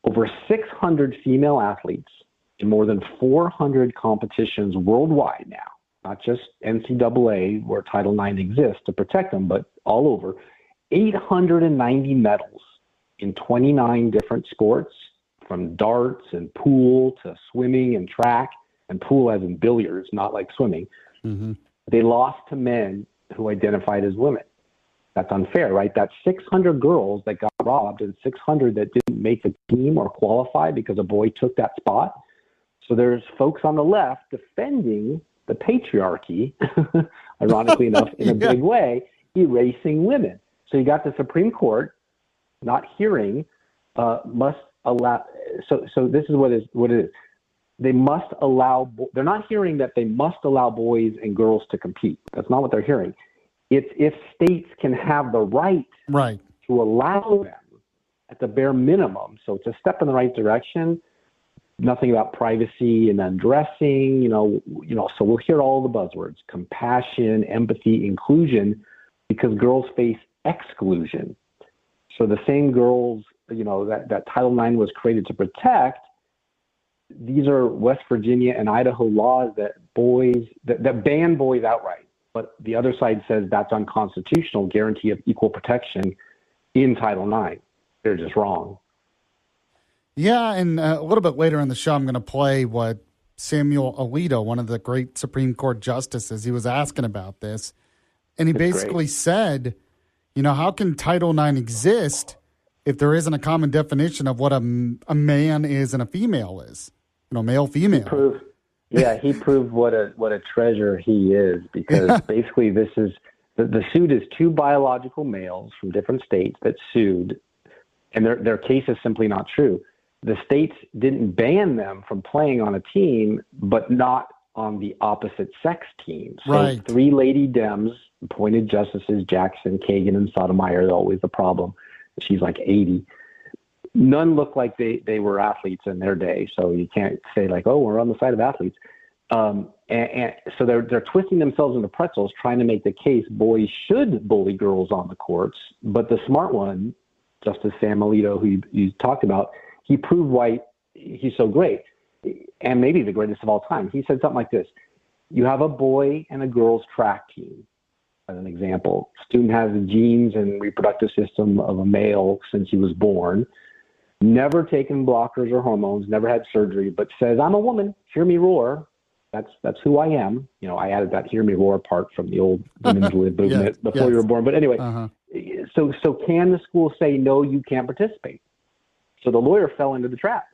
Over 600 female athletes in more than 400 competitions worldwide now, not just NCAA where Title IX exists to protect them, but all over, 890 medals in 29 different sports, from darts and pool to swimming and track, and pool as in billiards, not like swimming. Mm-hmm. They lost to men who identified as women. That's unfair, right? That's 600 girls that got robbed and 600 that didn't make the team or qualify because a boy took that spot. So there's folks on the left defending the patriarchy, ironically enough, in a big way, erasing women. So you got the Supreme Court not hearing must allow. So this is what it is. They must allow. They're not hearing that they must allow boys and girls to compete. That's not what they're hearing. It's if states can have the right to allow them at the bare minimum. So it's a step in the right direction. nothing about privacy and undressing, so we'll hear all the buzzwords: compassion, empathy, inclusion, because girls face exclusion. So the same girls, that Title IX was created to protect, these are West Virginia and Idaho laws that ban boys outright. But the other side says that's unconstitutional, guarantee of equal protection in Title IX. They're just wrong. Yeah, and a little bit later in the show, I'm going to play what Samuel Alito, one of the great Supreme Court justices, he was asking about this. And he basically said, how can Title IX exist if there isn't a common definition of what a man is and a female is? Male, female. He proved what a treasure he is, because basically this is the suit is two biological males from different states that sued, and their case is simply not true. The states didn't ban them from playing on a team, but not on the opposite sex team. So right. 3 lady Dems, appointed justices, Jackson, Kagan, and Sotomayor, always the problem. She's like 80. None look like they were athletes in their day, so you can't say like, oh, we're on the side of athletes. And so they're twisting themselves into pretzels, trying to make the case boys should bully girls on the courts. But the smart one, Justice Sam Alito, who you talked about, he proved why he's so great, and maybe the greatest of all time. He said something like this: you have a boy and a girls track team, as an example. Student has the genes and reproductive system of a male since he was born, never taken blockers or hormones, never had surgery, but says, I'm a woman, hear me roar. That's who I am. I added that hear me roar part from the old women's lib movement before you were born. But anyway, so can the school say, no, you can't participate? So the lawyer fell into the trap.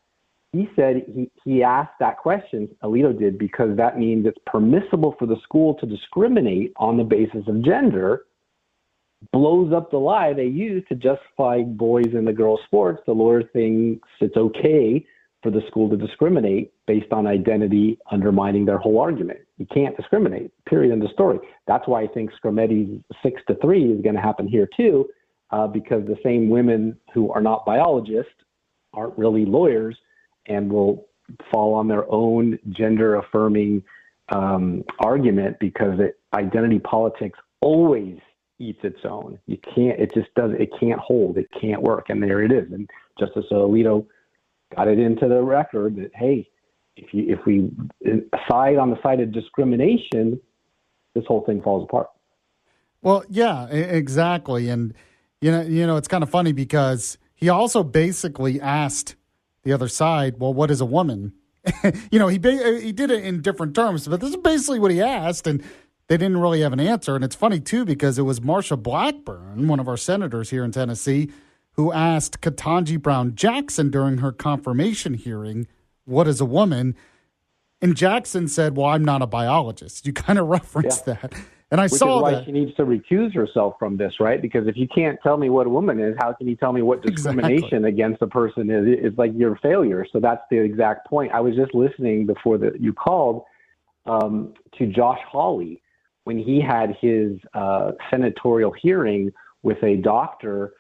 He said he asked that question, Alito did, because that means it's permissible for the school to discriminate on the basis of gender, blows up the lie they use to justify boys in the girls' sports. The lawyer thinks it's okay for the school to discriminate based on identity, undermining their whole argument. You can't discriminate, period, end of story. That's why I think Scrimeti's 6-3 is going to happen here too, because the same women who are not biologists aren't really lawyers and will fall on their own gender-affirming argument, because identity politics always eats its own. You can't. It just does. It can't hold. It can't work. And there it is. And Justice Alito got it into the record that, hey, if we side on the side of discrimination, this whole thing falls apart. Well, yeah, exactly. And it's kind of funny because he also basically asked the other side, well, what is a woman? He did it in different terms, but this is basically what he asked, and they didn't really have an answer. And it's funny, too, because it was Marsha Blackburn, one of our senators here in Tennessee, who asked Ketanji Brown Jackson during her confirmation hearing, what is a woman? And Jackson said, well, I'm not a biologist. You kind of referenced that. And Which saw is why that. She needs to recuse herself from this, right? Because if you can't tell me what a woman is, how can you tell me what discrimination against a person is? It's like you're a failure. So that's the exact point. I was just listening before you called to Josh Hawley when he had his senatorial hearing with a doctor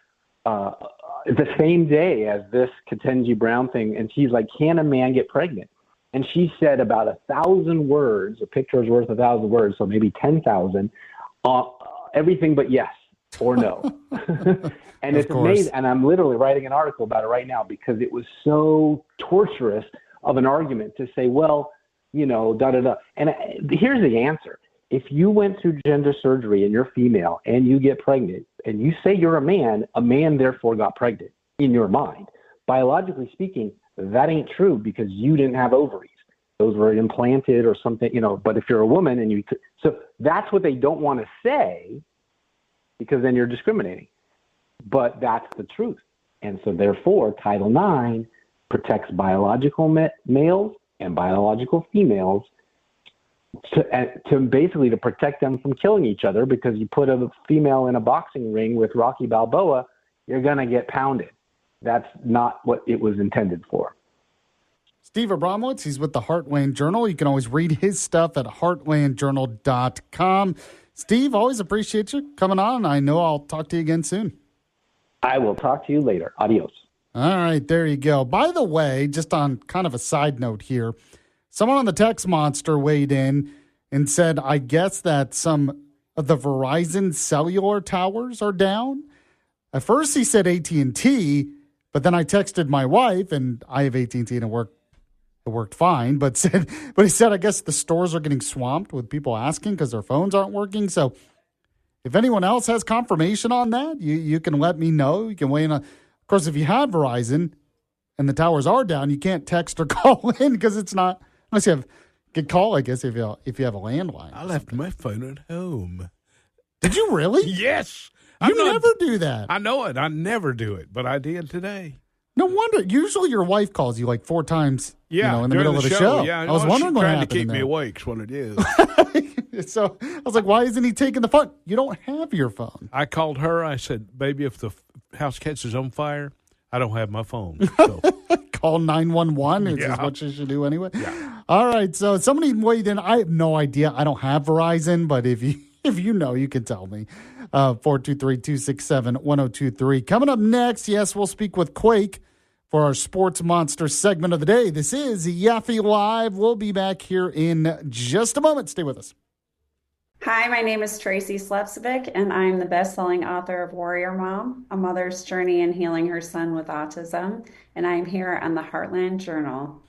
the same day as this Ketanji Brown thing. And she's like, can a man get pregnant? And she said about 1,000 words, a picture is worth 1,000 words, so maybe 10,000, everything but yes or no. And it's amazing. And I'm literally writing an article about it right now because it was so torturous of an argument to say, well, da-da-da. And here's the answer. If you went through gender surgery and you're female and you get pregnant and you say you're a man therefore got pregnant in your mind. Biologically speaking, that ain't true because you didn't have ovaries. Those were implanted or something, but if you're a woman so that's what they don't want to say because then you're discriminating. But that's the truth. And so therefore, Title IX protects biological males and biological females to basically to protect them from killing each other, because you put a female in a boxing ring with Rocky Balboa, you're going to get pounded. That's not what it was intended for. Steve Abramowitz, he's with the Heartland Journal. You can always read his stuff at heartlandjournal.com. Steve, always appreciate you coming on. I know I'll talk to you again soon. I will talk to you later. Adios. All right, there you go. By the way, just on kind of a side note here, someone on the text monster weighed in and said, I guess that some of the Verizon cellular towers are down. At first he said AT&T, but then I texted my wife, and I have AT&T and it worked fine, but he said, I guess the stores are getting swamped with people asking because their phones aren't working. So if anyone else has confirmation on that, you can let me know. You can weigh in on. Of course, if you have Verizon and the towers are down, you can't text or call in because it's not, unless you could call, I guess, if you have a landline. I left my phone at home. Did you really? Yes. You never do that. I know it. I never do it, but I did today. No wonder. Usually your wife calls you like 4 times in the middle of the show. Yeah, I was wondering what happened. Trying to keep me awake is what it is. So I was like, why isn't he taking the phone? You don't have your phone. I called her. I said, baby, if the house catches on fire, I don't have my phone. So. Call 911 is what you should do anyway. Yeah. All right. So somebody weighed in. I have no idea. I don't have Verizon, but if you know, you can tell me. 423-267-1023. Coming up next, yes, we'll speak with Quake for our Sports Monster segment of the day. This is Yaffee Live. We'll be back here in just a moment. Stay with us. Hi, my name is Tracy Slepcevic, and I'm the best-selling author of Warrior Mom, A Mother's Journey in Healing Her Son with Autism, and I'm here on the Heartland Journal.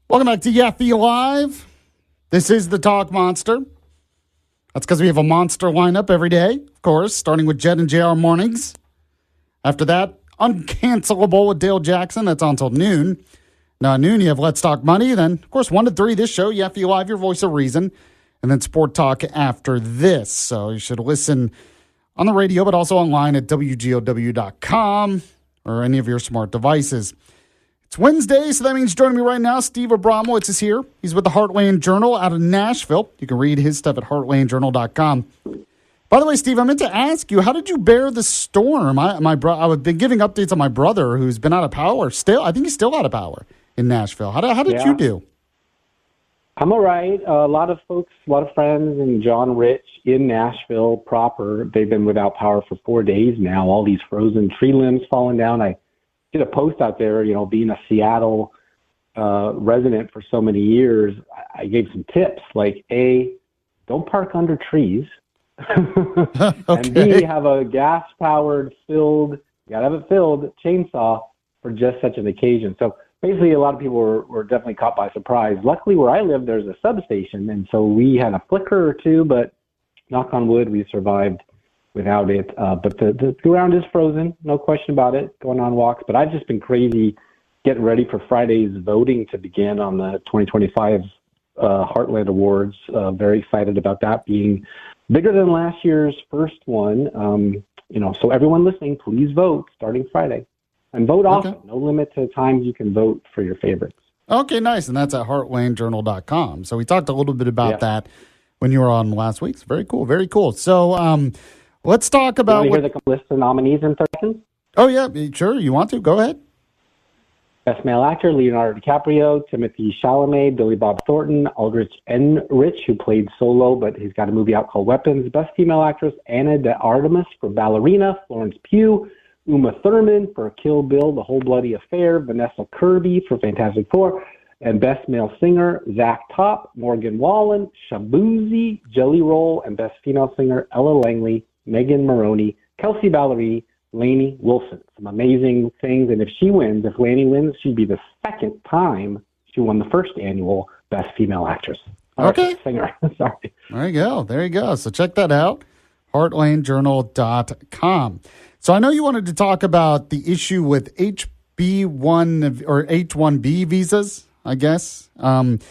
Welcome back to Yaffee Live. This is the Talk Monster. That's because we have a monster lineup every day, of course, starting with Jed and JR mornings. After that, Uncancelable with Dale Jackson. That's on until noon. Now at noon, you have Let's Talk Money. Then, of course, 1 to 3, this show, Yaffee Live, your voice of reason. And then Sport Talk after this. So you should listen on the radio, but also online at WGOW.com or any of your smart devices. It's Wednesday, so that means joining me right now, Steve Abramowitz is here. He's with the Heartland Journal out of Nashville. You can read his stuff at heartlandjournal.com. By the way, Steve, I meant to ask you, how did you bear the storm? I've been giving updates on my brother who's been out of power. I think he's still out of power in Nashville. How did you do? I'm all right. A lot of folks, a lot of friends, and John Rich in Nashville proper, they've been without power for 4 days now. All these frozen tree limbs falling down. I did a post out there, being a Seattle resident for so many years. I gave some tips like, A, don't park under trees. Okay. And B, have a gas-powered filled chainsaw for just such an occasion. So basically, a lot of people were definitely caught by surprise. Luckily, where I live, there's a substation, and so we had a flicker or two, but knock on wood, we survived without it. But the ground is frozen, no question about it, going on walks. But I've just been crazy getting ready for Friday's voting to begin on the 2025 Heartland Awards. Very excited about that being bigger than last year's first one. So everyone listening, please vote starting Friday. And vote often. No limit to times you can vote for your favorites. Okay, nice. And that's at heartlandjournal.com. So we talked a little bit about that when you were on last week. It's very cool. Very cool. So let's talk about... You want to hear the list of nominees in 30 seconds? Oh, yeah. Sure. You want to? Go ahead. Best Male Actor, Leonardo DiCaprio, Timothy Chalamet, Billy Bob Thornton, Aldrich Enrich, who played Solo, but he's got a movie out called Weapons. Best Female Actress, Ana de Artemis for Ballerina, Florence Pugh, Uma Thurman for Kill Bill, The Whole Bloody Affair, Vanessa Kirby for Fantastic Four, and Best Male Singer, Zach Top, Morgan Wallen, Shabuzi, Jelly Roll, and Best Female Singer, Ella Langley, Megan Maroney, Kelsey Ballery, Lainey Wilson. Some amazing things, and if Lainey wins, she'd be the second time she won the first annual Best Female Actress. Okay. Singer, sorry. There you go. So check that out, heartlandjournal.com. So I know you wanted to talk about the issue with HB1 or H1B visas, I guess. HB1,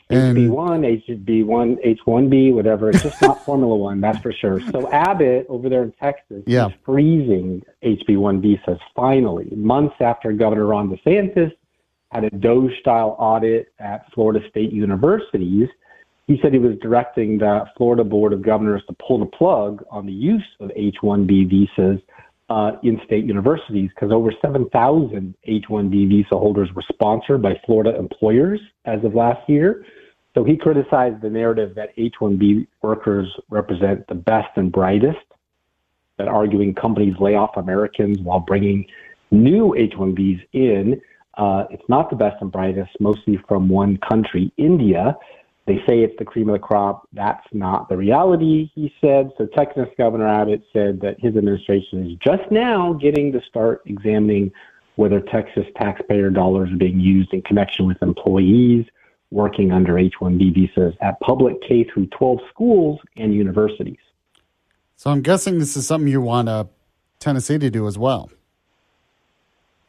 HB1, H1B, whatever. It's just not Formula One, that's for sure. So Abbott over there in Texas is freezing HB1 visas finally, months after Governor Ron DeSantis had a Doge-style audit at Florida State universities. He said he was directing the Florida Board of Governors to pull the plug on the use of H1B visas in state universities, because over 7,000 H-1B visa holders were sponsored by Florida employers as of last year. So he criticized the narrative that H-1B workers represent the best and brightest, that arguing companies lay off Americans while bringing new H-1Bs in. It's not the best and brightest, mostly from one country, India. They say it's the cream of the crop. That's not the reality, he said. So Texas Governor Abbott said that his administration is just now getting to start examining whether Texas taxpayer dollars are being used in connection with employees working under H-1B visas at public K through 12 schools and universities. So I'm guessing this is something you want Tennessee to do as well.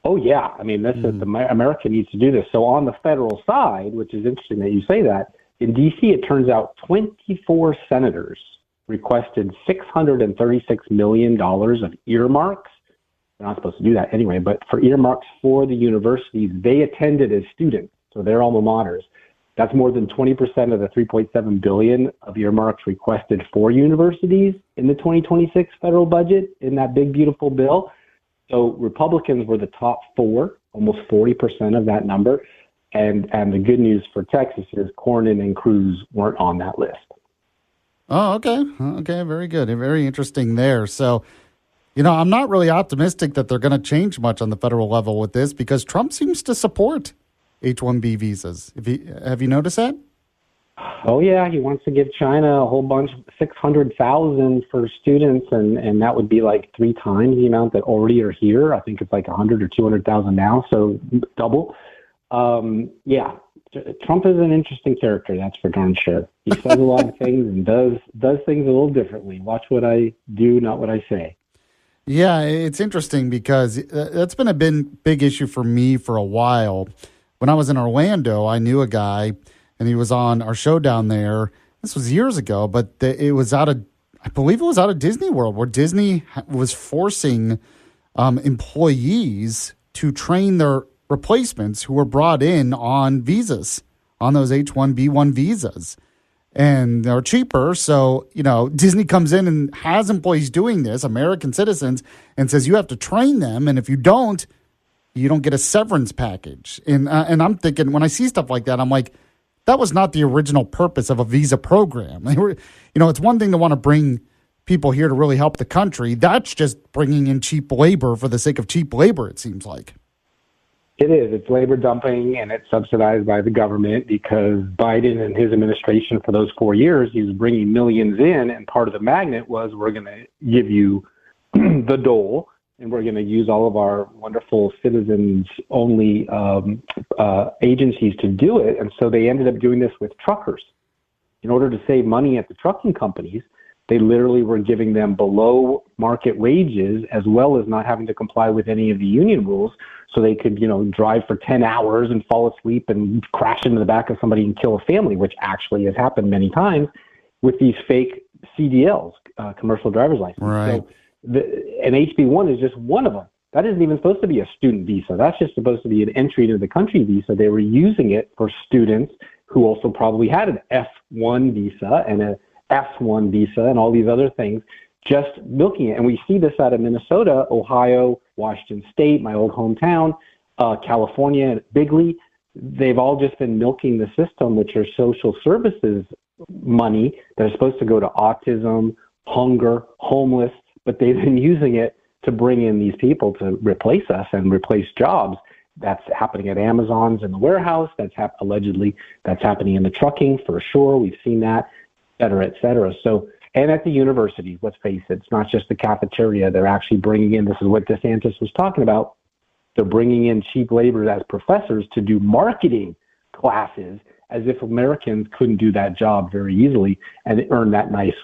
Oh, yeah. I mean, America needs to do this. So on the federal side, which is interesting that you say that, in D.C., it turns out 24 senators requested $636 million of earmarks. They're not supposed to do that anyway, but for earmarks for the universities they attended as students, so their alma maters. That's more than 20% of the $3.7 billion of earmarks requested for universities in the 2026 federal budget in that big, beautiful bill. So Republicans were the top four, almost 40% of that number. And the good news for Texas is Cornyn and Cruz weren't on that list. Oh, okay. Okay, very good. Very interesting there. So, I'm not really optimistic that they're going to change much on the federal level with this because Trump seems to support H-1B visas. Have you noticed that? Oh, yeah. He wants to give China a whole bunch, 600,000 for students, and that would be like 3 times the amount that already are here. I think it's like 100 or 200,000 now, so double. Yeah, Trump is an interesting character, that's for darn sure. He says a lot of things and does things a little differently. Watch what I do, not what I say. Yeah, it's interesting because that's been a big issue for me for a while. When I was in Orlando, I knew a guy, and he was on our show down there. This was years ago, but it was I believe it was out of Disney World, where Disney was forcing employees to train their replacements who were brought in on visas, on those H-1B1 visas. And they're cheaper. So, Disney comes in and has employees doing this, American citizens, and says you have to train them. And if you don't get a severance package. And I'm thinking, when I see stuff like that, I'm like, that was not the original purpose of a visa program. It's one thing to want to bring people here to really help the country. That's just bringing in cheap labor for the sake of cheap labor, it seems like. It is. It's labor dumping, and it's subsidized by the government because Biden and his administration for those 4 years, he was bringing millions in, and part of the magnet was we're going to give you the dole, and we're going to use all of our wonderful citizens-only agencies to do it. And so they ended up doing this with truckers. In order to save money at the trucking companies, they literally were giving them below market wages as well as not having to comply with any of the union rules. So they could, drive for 10 hours and fall asleep and crash into the back of somebody and kill a family, which actually has happened many times with these fake CDLs, commercial driver's license. Right. So an HB1 is just one of them. That isn't even supposed to be a student visa. That's just supposed to be an entry into the country visa. They were using it for students who also probably had an F1 visa and a S1 visa and all these other things, just milking it. And we see this out of Minnesota, Ohio, Washington State, my old hometown, California, Bigley. They've all just been milking the system, which are social services money that are supposed to go to autism, hunger, homeless, but they've been using it to bring in these people to replace us and replace jobs. That's happening at Amazon's in the warehouse. Allegedly, that's happening in the trucking for sure. We've seen that, et cetera, et cetera. So, and at the universities, let's face it, it's not just the cafeteria. They're actually bringing in, this is what DeSantis was talking about, they're bringing in cheap labor as professors to do marketing classes as if Americans couldn't do that job very easily and earn that nice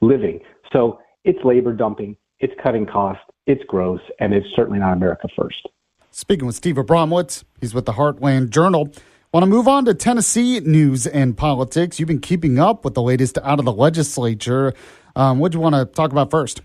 living. So it's labor dumping, it's cutting costs, it's gross, and it's certainly not America first. Speaking with Steve Abramowitz, he's with the Heartland Journal. Want to move on to Tennessee news and politics. You've been keeping up with the latest out of the legislature. What do you want to talk about first?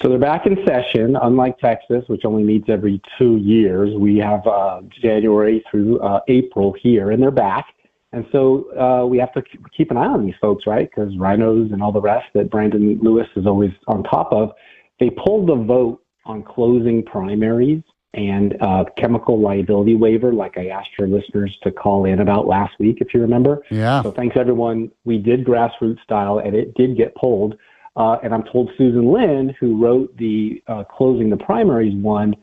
So they're back in session. Unlike Texas, which only meets every 2 years, we have January through April here, and they're back. And so we have to keep an eye on these folks, right? Because rhinos and all the rest that Brandon Lewis is always on top of. They pulled the vote on closing primaries and chemical liability waiver, like I asked your listeners to call in about last week, if you remember. Yeah. So thanks, everyone. We did grassroots style, and it did get pulled. And I'm told Susan Lynn, who wrote the closing the primaries one,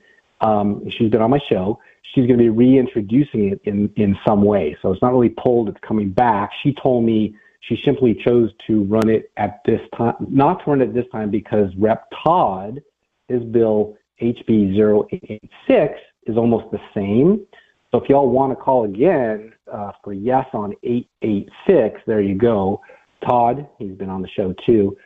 She's been on my show. She's going to be reintroducing it in some way. So it's not really pulled, it's coming back. She told me she simply chose to run it at this time, not to run it this time because Rep. Todd, his bill HB 0886 is almost the same. So if y'all want to call again for yes on 886, there you go. Todd, he's been on the show too.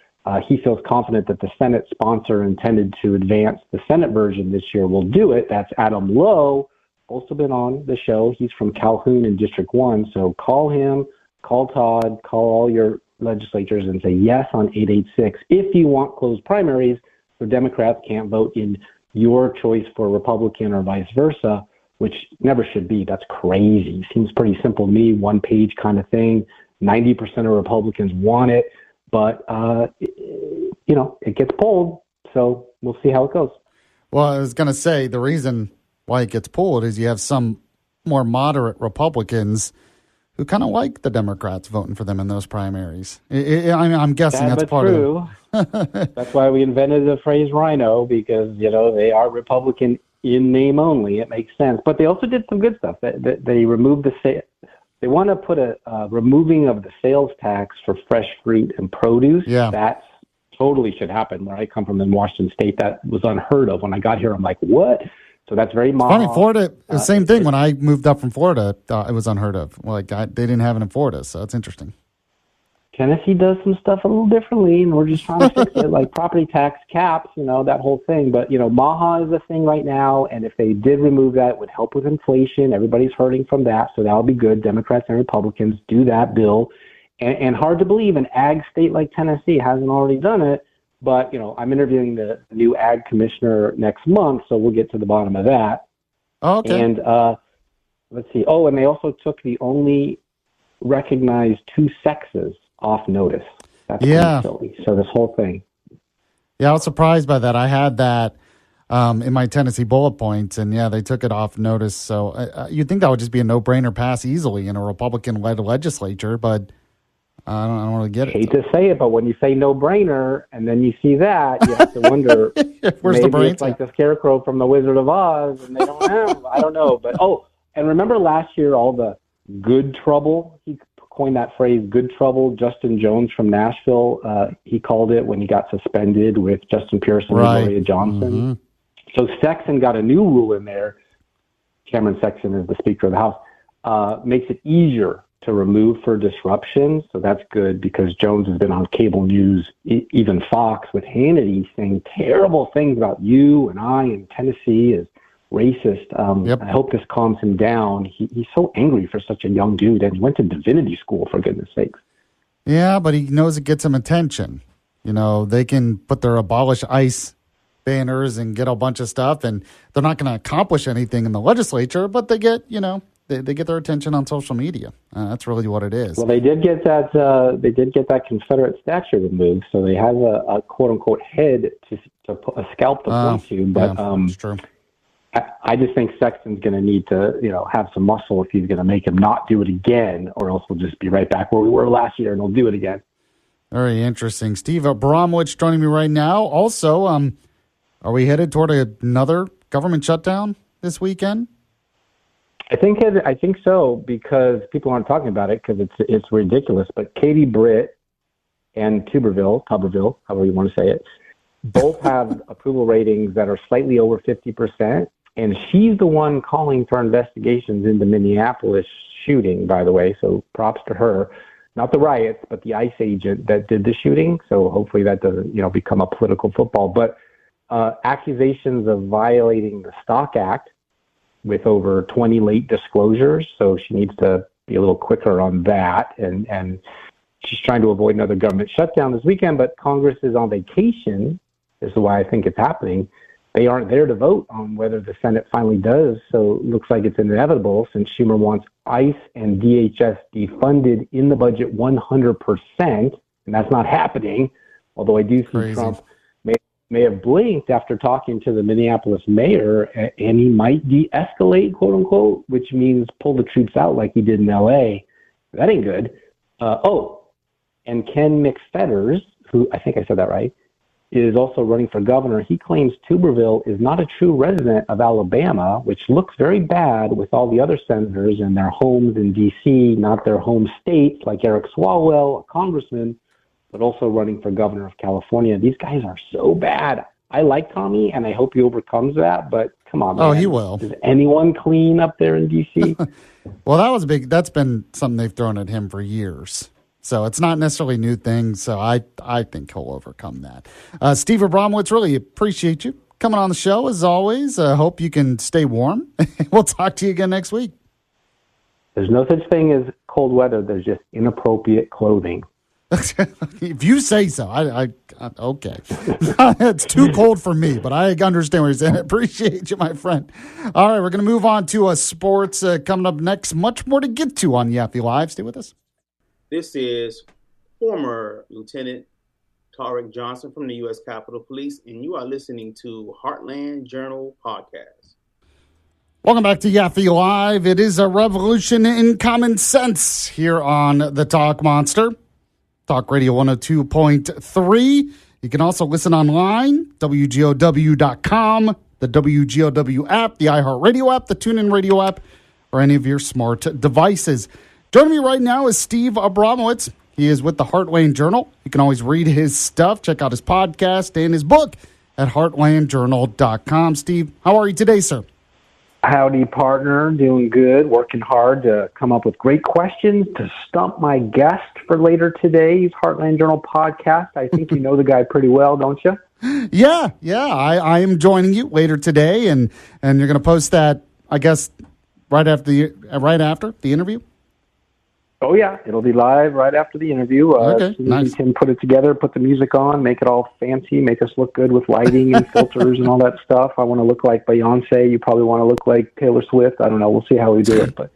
He feels confident that the Senate sponsor intended to advance the Senate version this year will do it. That's Adam Lowe, also been on the show. He's from Calhoun in District 1. So call him, call Todd, call all your legislatures and say yes on 886 if you want closed primaries so Democrats can't vote in your choice for Republican or vice versa, which never should be. That's crazy. Seems pretty simple to me, one-page kind of thing. 90% of Republicans want it. But, it gets pulled, so we'll see how it goes. Well, I was going to say the reason why it gets pulled is you have some more moderate Republicans who kind of like the Democrats voting for them in those primaries. I'm guessing that's part true. Of it. That's why we invented the phrase rhino, because, they are Republican in name only. It makes sense. But they also did some good stuff. They removed they want to put a removing of the sales tax for fresh fruit and produce. Yeah. That totally should happen. Where I come from in Washington State, that was unheard of. When I got here, I'm like, what? So that's very funny. Florida, the same thing. When I moved up from Florida, it was unheard of. They didn't have it in Florida, so it's interesting. Tennessee does some stuff a little differently, and we're just trying to fix it, like property tax caps, that whole thing. But, MAHA is a thing right now, and if they did remove that, it would help with inflation. Everybody's hurting from that, so that'll be good. Democrats and Republicans do that bill. And hard to believe an ag state like Tennessee hasn't already done it, but, I'm interviewing the new ag commissioner next month, so we'll get to the bottom of that. Oh, okay. And let's see. Oh, and they also took the only recognized two sexes off notice. That's silly. So this whole thing. Yeah, I was surprised by that. I had that in my Tennessee bullet points, and they took it off notice. So you'd think that would just be a no-brainer pass easily in a Republican-led legislature, but I don't really get it. Hate to say it, but when you say no-brainer and then you see that, you have to wonder, where's maybe the brain? It's like the Scarecrow from The Wizard of Oz, and they don't have, I don't know. But, and remember last year, all the good trouble? He coined that phrase, good trouble. Justin Jones from Nashville, he called it when he got suspended with Justin Pearson and Gloria Johnson. Mm-hmm. So Sexton got a new rule in there. Cameron Sexton is the Speaker of the House. Makes it easier to remove for disruption. So that's good because Jones has been on cable news, even Fox, with Hannity saying terrible things about you and I and Tennessee is racist. I hope this calms him down. He's so angry for such a young dude, and he went to divinity school, for goodness sakes. Yeah, but he knows it gets him attention. They can put their abolish ICE banners and get a bunch of stuff, and they're not going to accomplish anything in the legislature, but they get, they get their attention on social media. That's really what it is. Well, they did get that. They did get that Confederate statue removed, so they have a quote unquote head to put a scalp to point to. But that's true. I just think Sexton's going to need to, have some muscle if he's going to make him not do it again, or else we'll just be right back where we were last year and he'll do it again. Very interesting. Steve Abramowitz joining me right now. Also, are we headed toward another government shutdown this weekend? I think so, because people aren't talking about it because it's ridiculous. But Katie Britt and Tuberville, however you want to say it, both have approval ratings that are slightly over 50%. And she's the one calling for investigations into Minneapolis shooting, by the way. So props to her. Not the riots, but the ICE agent that did the shooting. So hopefully that doesn't, become a political football. But accusations of violating the Stock Act with over 20 late disclosures. So she needs to be a little quicker on that. And she's trying to avoid another government shutdown this weekend, but Congress is on vacation. This is why I think it's happening. They aren't there to vote on whether the Senate finally does, so it looks like it's inevitable since Schumer wants ICE and DHS defunded in the budget 100%, and that's not happening, although I do see Trump may have blinked after talking to the Minneapolis mayor, and he might de-escalate, quote-unquote, which means pull the troops out like he did in L.A. That ain't good. And Ken McFetters, who I think I said that right, is also running for governor. He claims Tuberville is not a true resident of Alabama, which looks very bad with all the other senators and their homes in D.C., not their home states, like Eric Swalwell, a congressman, but also running for governor of California. These guys are so bad. I like Tommy, and I hope he overcomes that, but come on, man. Oh, he will. Is anyone clean up there in D.C.? Well, that's been something they've thrown at him for years. So it's not necessarily a new thing. So I think he'll overcome that. Steve Abramowitz, really appreciate you coming on the show as always. Hope you can stay warm. We'll talk to you again next week. There's no such thing as cold weather. There's just inappropriate clothing. If you say so, I okay. It's too cold for me, but I understand what you're saying. I appreciate you, my friend. All right, we're going to move on to sports coming up next. Much more to get to on Yaffee Live. Stay with us. This is former Lieutenant Tarek Johnson from the U.S. Capitol Police, and you are listening to Heartland Journal Podcast. Welcome back to Yaffee Live. It is a revolution in common sense here on the Talk Monster. Talk Radio 102.3. You can also listen online, WGOW.com, the WGOW app, the iHeartRadio app, the TuneIn Radio app, or any of your smart devices. Joining me right now is Steve Abramowitz. He is with the Heartland Journal. You can always read his stuff, check out his podcast and his book at heartlandjournal.com. Steve, how are you today, sir? Howdy, partner. Doing good. Working hard to come up with great questions to stump my guest for later today's Heartland Journal podcast. I think you know the guy pretty well, don't you? Yeah. I am joining you later today, and you're going to post that, I guess, right after the interview. Oh, yeah. It'll be live right after the interview. Okay, nice. We can put it together, put the music on, make it all fancy, make us look good with lighting and filters and all that stuff. I want to look like Beyonce. You probably want to look like Taylor Swift. I don't know. We'll see how we do it. But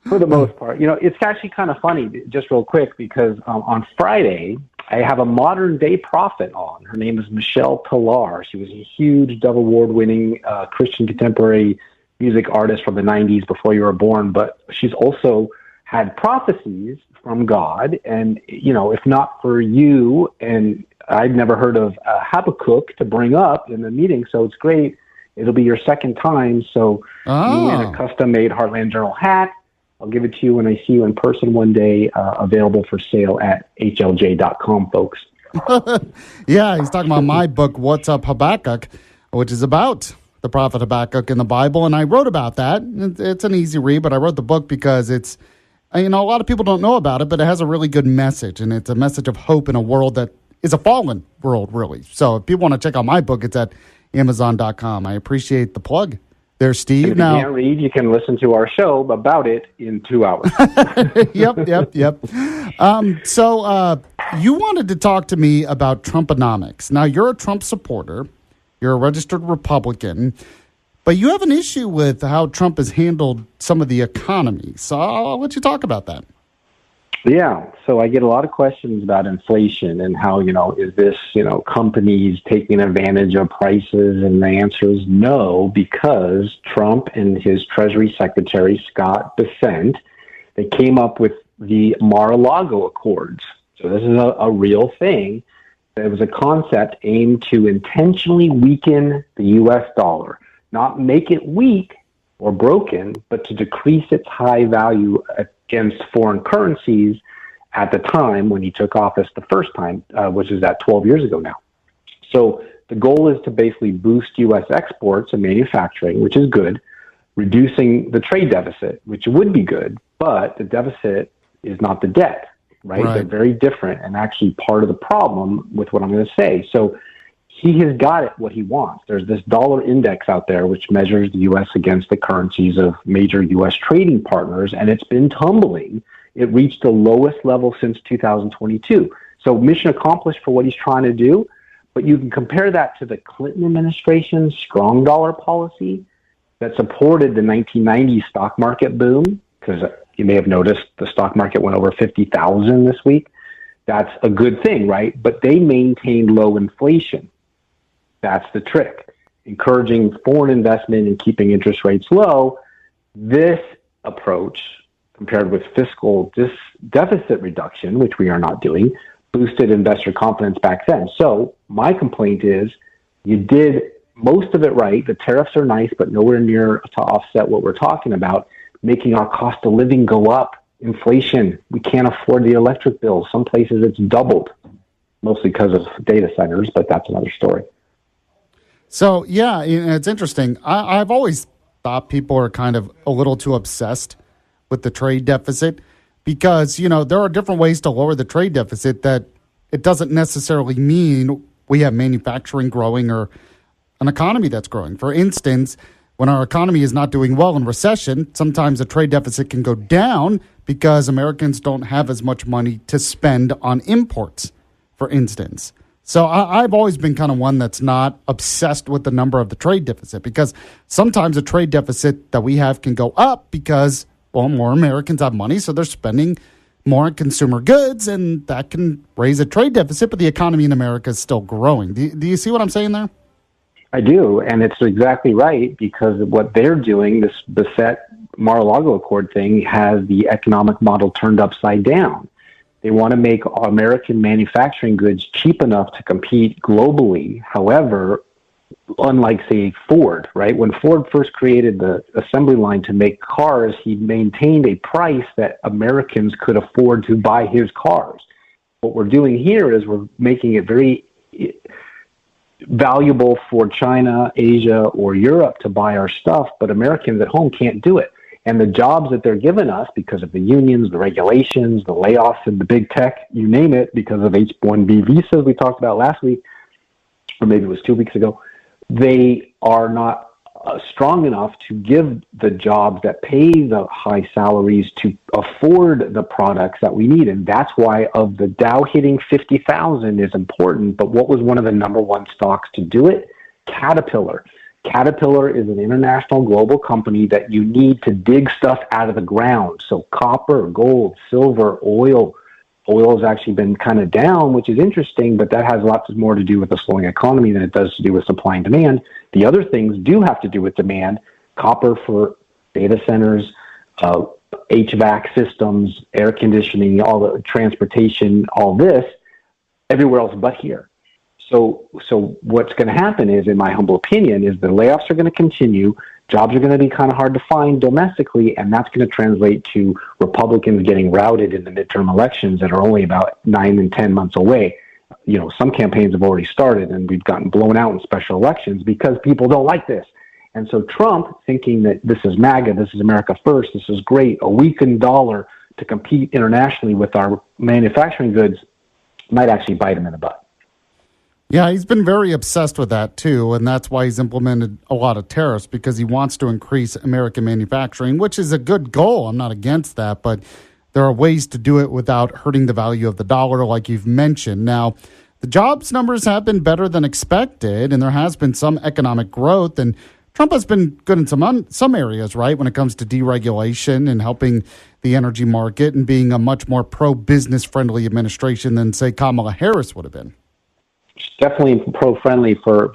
for the most part, it's actually kind of funny, just real quick, because on Friday, I have a modern day prophet on. Her name is Michelle Pilar. She was a huge Dove Award-winning Christian contemporary music artist from the 90s before you were born. But she's also had prophecies from God, and, if not for you, and I'd never heard of Habakkuk to bring up in the meeting, so it's great. It'll be your second time, so you win a custom-made Heartland Journal hat. I'll give it to you when I see you in person one day, available for sale at HLJ.com, folks. Yeah, he's talking about my book, What's Up Habakkuk, which is about the prophet Habakkuk in the Bible, and I wrote about that. It's an easy read, but I wrote the book because it's, a lot of people don't know about it, but it has a really good message, and it's a message of hope in a world that is a fallen world, really. So if people want to check out my book, it's at Amazon.com. I appreciate the plug there, Steve. And if you can't read, you can listen to our show about it in 2 hours. Yep. So you wanted to talk to me about Trumponomics. Now, you're a Trump supporter. You're a registered Republican. But you have an issue with how Trump has handled some of the economy. So I'll let you talk about that. Yeah. So I get a lot of questions about inflation and how, is this, companies taking advantage of prices? And the answer is no, because Trump and his Treasury Secretary, Scott Bessent, they came up with the Mar-a-Lago Accords. So this is a real thing. It was a concept aimed to intentionally weaken the U.S. dollar. Not make it weak or broken, but to decrease its high value against foreign currencies at the time when he took office the first time, which is at 12 years ago now. So the goal is to basically boost U.S. exports and manufacturing, which is good, reducing the trade deficit, which would be good, but the deficit is not the debt, right? They're very different and actually part of the problem with what I'm going to say. So he has got it what he wants. There's this dollar index out there which measures the U.S. against the currencies of major U.S. trading partners, and it's been tumbling. It reached the lowest level since 2022. So mission accomplished for what he's trying to do, but you can compare that to the Clinton administration's strong dollar policy that supported the 1990s stock market boom, because you may have noticed the stock market went over 50,000 this week. That's a good thing, right? But they maintained low inflation. That's the trick. Encouraging foreign investment and keeping interest rates low. This approach, compared with fiscal deficit reduction, which we are not doing, boosted investor confidence back then. So my complaint is you did most of it right. The tariffs are nice, but nowhere near to offset what we're talking about, making our cost of living go up. Inflation, we can't afford the electric bill. Some places it's doubled, mostly because of data centers, but that's another story. So, yeah, it's interesting. I've always thought people are kind of a little too obsessed with the trade deficit because, there are different ways to lower the trade deficit that it doesn't necessarily mean we have manufacturing growing or an economy that's growing. For instance, when our economy is not doing well in recession, sometimes the trade deficit can go down because Americans don't have as much money to spend on imports, for instance. So I've always been kind of one that's not obsessed with the number of the trade deficit because sometimes the trade deficit that we have can go up because, well, more Americans have money, so they're spending more on consumer goods, and that can raise a trade deficit, but the economy in America is still growing. Do you see what I'm saying there? I do, and it's exactly right because what they're doing, this Beset Mar-a-Lago Accord thing, has the economic model turned upside down. They want to make American manufacturing goods cheap enough to compete globally. However, unlike, say, Ford, right? When Ford first created the assembly line to make cars, he maintained a price that Americans could afford to buy his cars. What we're doing here is we're making it very valuable for China, Asia, or Europe to buy our stuff, but Americans at home can't do it. And the jobs that they're giving us because of the unions, the regulations, the layoffs in the big tech, you name it, because of H-1B visas we talked about last week, or maybe it was 2 weeks ago, they are not strong enough to give the jobs that pay the high salaries to afford the products that we need. And that's why of the Dow hitting 50,000 is important. But what was one of the number one stocks to do it? Caterpillar. Caterpillar is an international global company that you need to dig stuff out of the ground. So copper, gold, silver, oil. Oil has actually been kind of down, which is interesting, but that has lots more to do with the slowing economy than it does to do with supply and demand. The other things do have to do with demand. Copper for data centers, HVAC systems, air conditioning, all the transportation, all this, everywhere else but here. So what's going to happen is, in my humble opinion, is the layoffs are going to continue. Jobs are going to be kind of hard to find domestically, and that's going to translate to Republicans getting routed in the midterm elections that are only about 9 and 10 months away. Some campaigns have already started, and we've gotten blown out in special elections because people don't like this. And so Trump, thinking that this is MAGA, this is America first, this is great, a weakened dollar to compete internationally with our manufacturing goods, might actually bite him in the butt. Yeah, he's been very obsessed with that, too, and that's why he's implemented a lot of tariffs, because he wants to increase American manufacturing, which is a good goal. I'm not against that, but there are ways to do it without hurting the value of the dollar, like you've mentioned. Now, the jobs numbers have been better than expected, and there has been some economic growth, and Trump has been good in some areas, right, when it comes to deregulation and helping the energy market and being a much more pro-business-friendly administration than, say, Kamala Harris would have been. Definitely pro-friendly for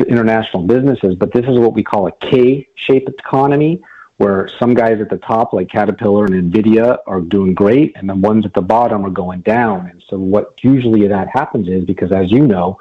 international businesses, but this is what we call a K-shaped economy, where some guys at the top, like Caterpillar and NVIDIA, are doing great, and the ones at the bottom are going down. And so what usually that happens is, because as you know,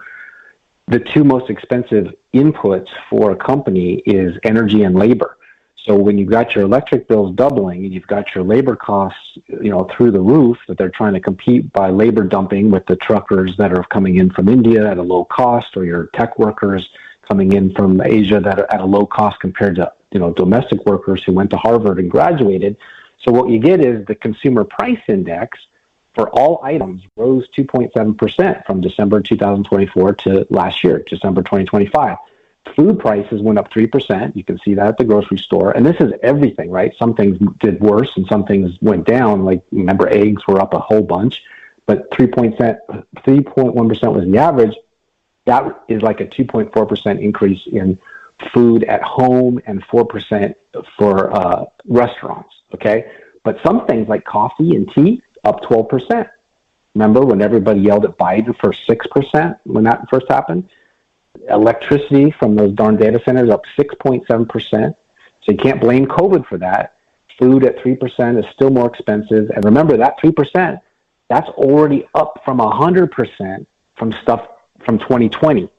the two most expensive inputs for a company is energy and labor. So when you've got your electric bills doubling and you've got your labor costs, through the roof, that they're trying to compete by labor dumping with the truckers that are coming in from India at a low cost, or your tech workers coming in from Asia that are at a low cost compared to, domestic workers who went to Harvard and graduated. So what you get is the consumer price index for all items rose 2.7% from December 2024 to last year, December 2025. Food prices went up 3%. You can see that at the grocery store. And this is everything, right? Some things did worse and some things went down. Like, remember, eggs were up a whole bunch, but 3.1% was the average. That is like a 2.4% increase in food at home and 4% for restaurants, okay? But some things like coffee and tea, up 12%. Remember when everybody yelled at Biden for 6% when that first happened? Electricity from those darn data centers up 6.7%. So you can't blame COVID for that. Food at 3% is still more expensive. And remember, that 3% That's already up from 100% from stuff from 2020,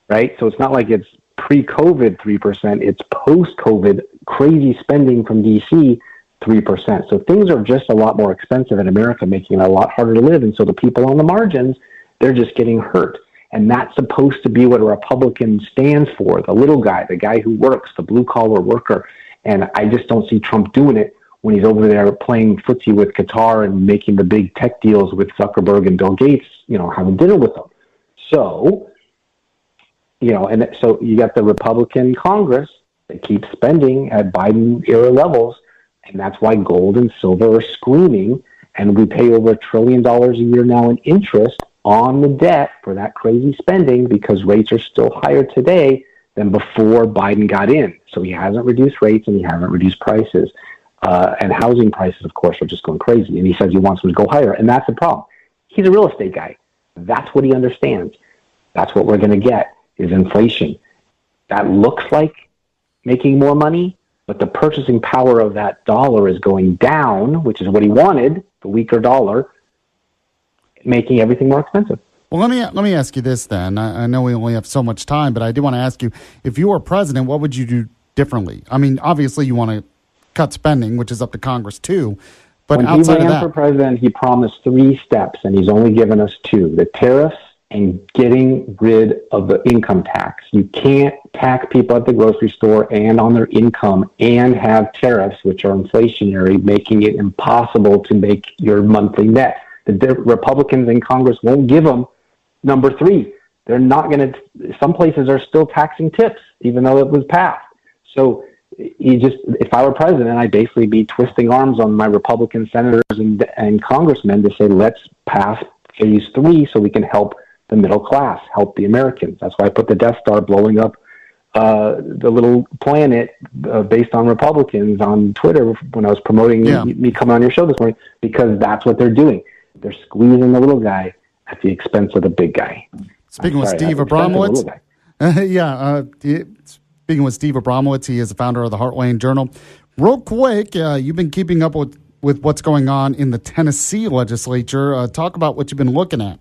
right? So it's not like it's pre-COVID 3%, it's post-COVID crazy spending from DC 3%. So things are just a lot more expensive in America, making it a lot harder to live. And so the people on the margins, they're just getting hurt. And that's supposed to be what a Republican stands for, the little guy, the guy who works, the blue-collar worker. And I just don't see Trump doing it when he's over there playing footsie with Qatar and making the big tech deals with Zuckerberg and Bill Gates, having dinner with them. So, and so you got the Republican Congress that keeps spending at Biden-era levels, and that's why gold and silver are screaming, and we pay over $1 trillion a year now in interest on the debt for that crazy spending because rates are still higher today than before Biden got in. So he hasn't reduced rates and he hasn't reduced prices. And housing prices, of course, are just going crazy. And he says he wants them to go higher. And that's the problem. He's a real estate guy. That's what he understands. That's what we're going to get is inflation. That looks like making more money, but the purchasing power of that dollar is going down, which is what he wanted, the weaker dollar, making everything more expensive. Well, let me ask you this then. I know we only have so much time, but I do want to ask you, if you were president, what would you do differently? I mean, obviously you want to cut spending, which is up to Congress too, but when outside of that. When he ran for president, he promised 3 steps, and he's only given us 2, the tariffs and getting rid of the income tax. You can't tax people at the grocery store and on their income and have tariffs, which are inflationary, making it impossible to make your monthly net. The Republicans in Congress won't give them number 3. They're not going to, some places are still taxing tips, even though it was passed. So if I were president, I'd basically be twisting arms on my Republican senators and congressmen to say, let's pass phase 3 so we can help the middle class, help the Americans. That's why I put the Death Star blowing up the little planet based on Republicans on Twitter when I was promoting me coming on your show this morning, because that's what they're doing. They're squeezing the little guy at the expense of the big guy. Speaking with Steve Abramowitz. Speaking with Steve Abramowitz, he is the founder of the Heartland Journal. Real quick, you've been keeping up with what's going on in the Tennessee legislature. Talk about what you've been looking at.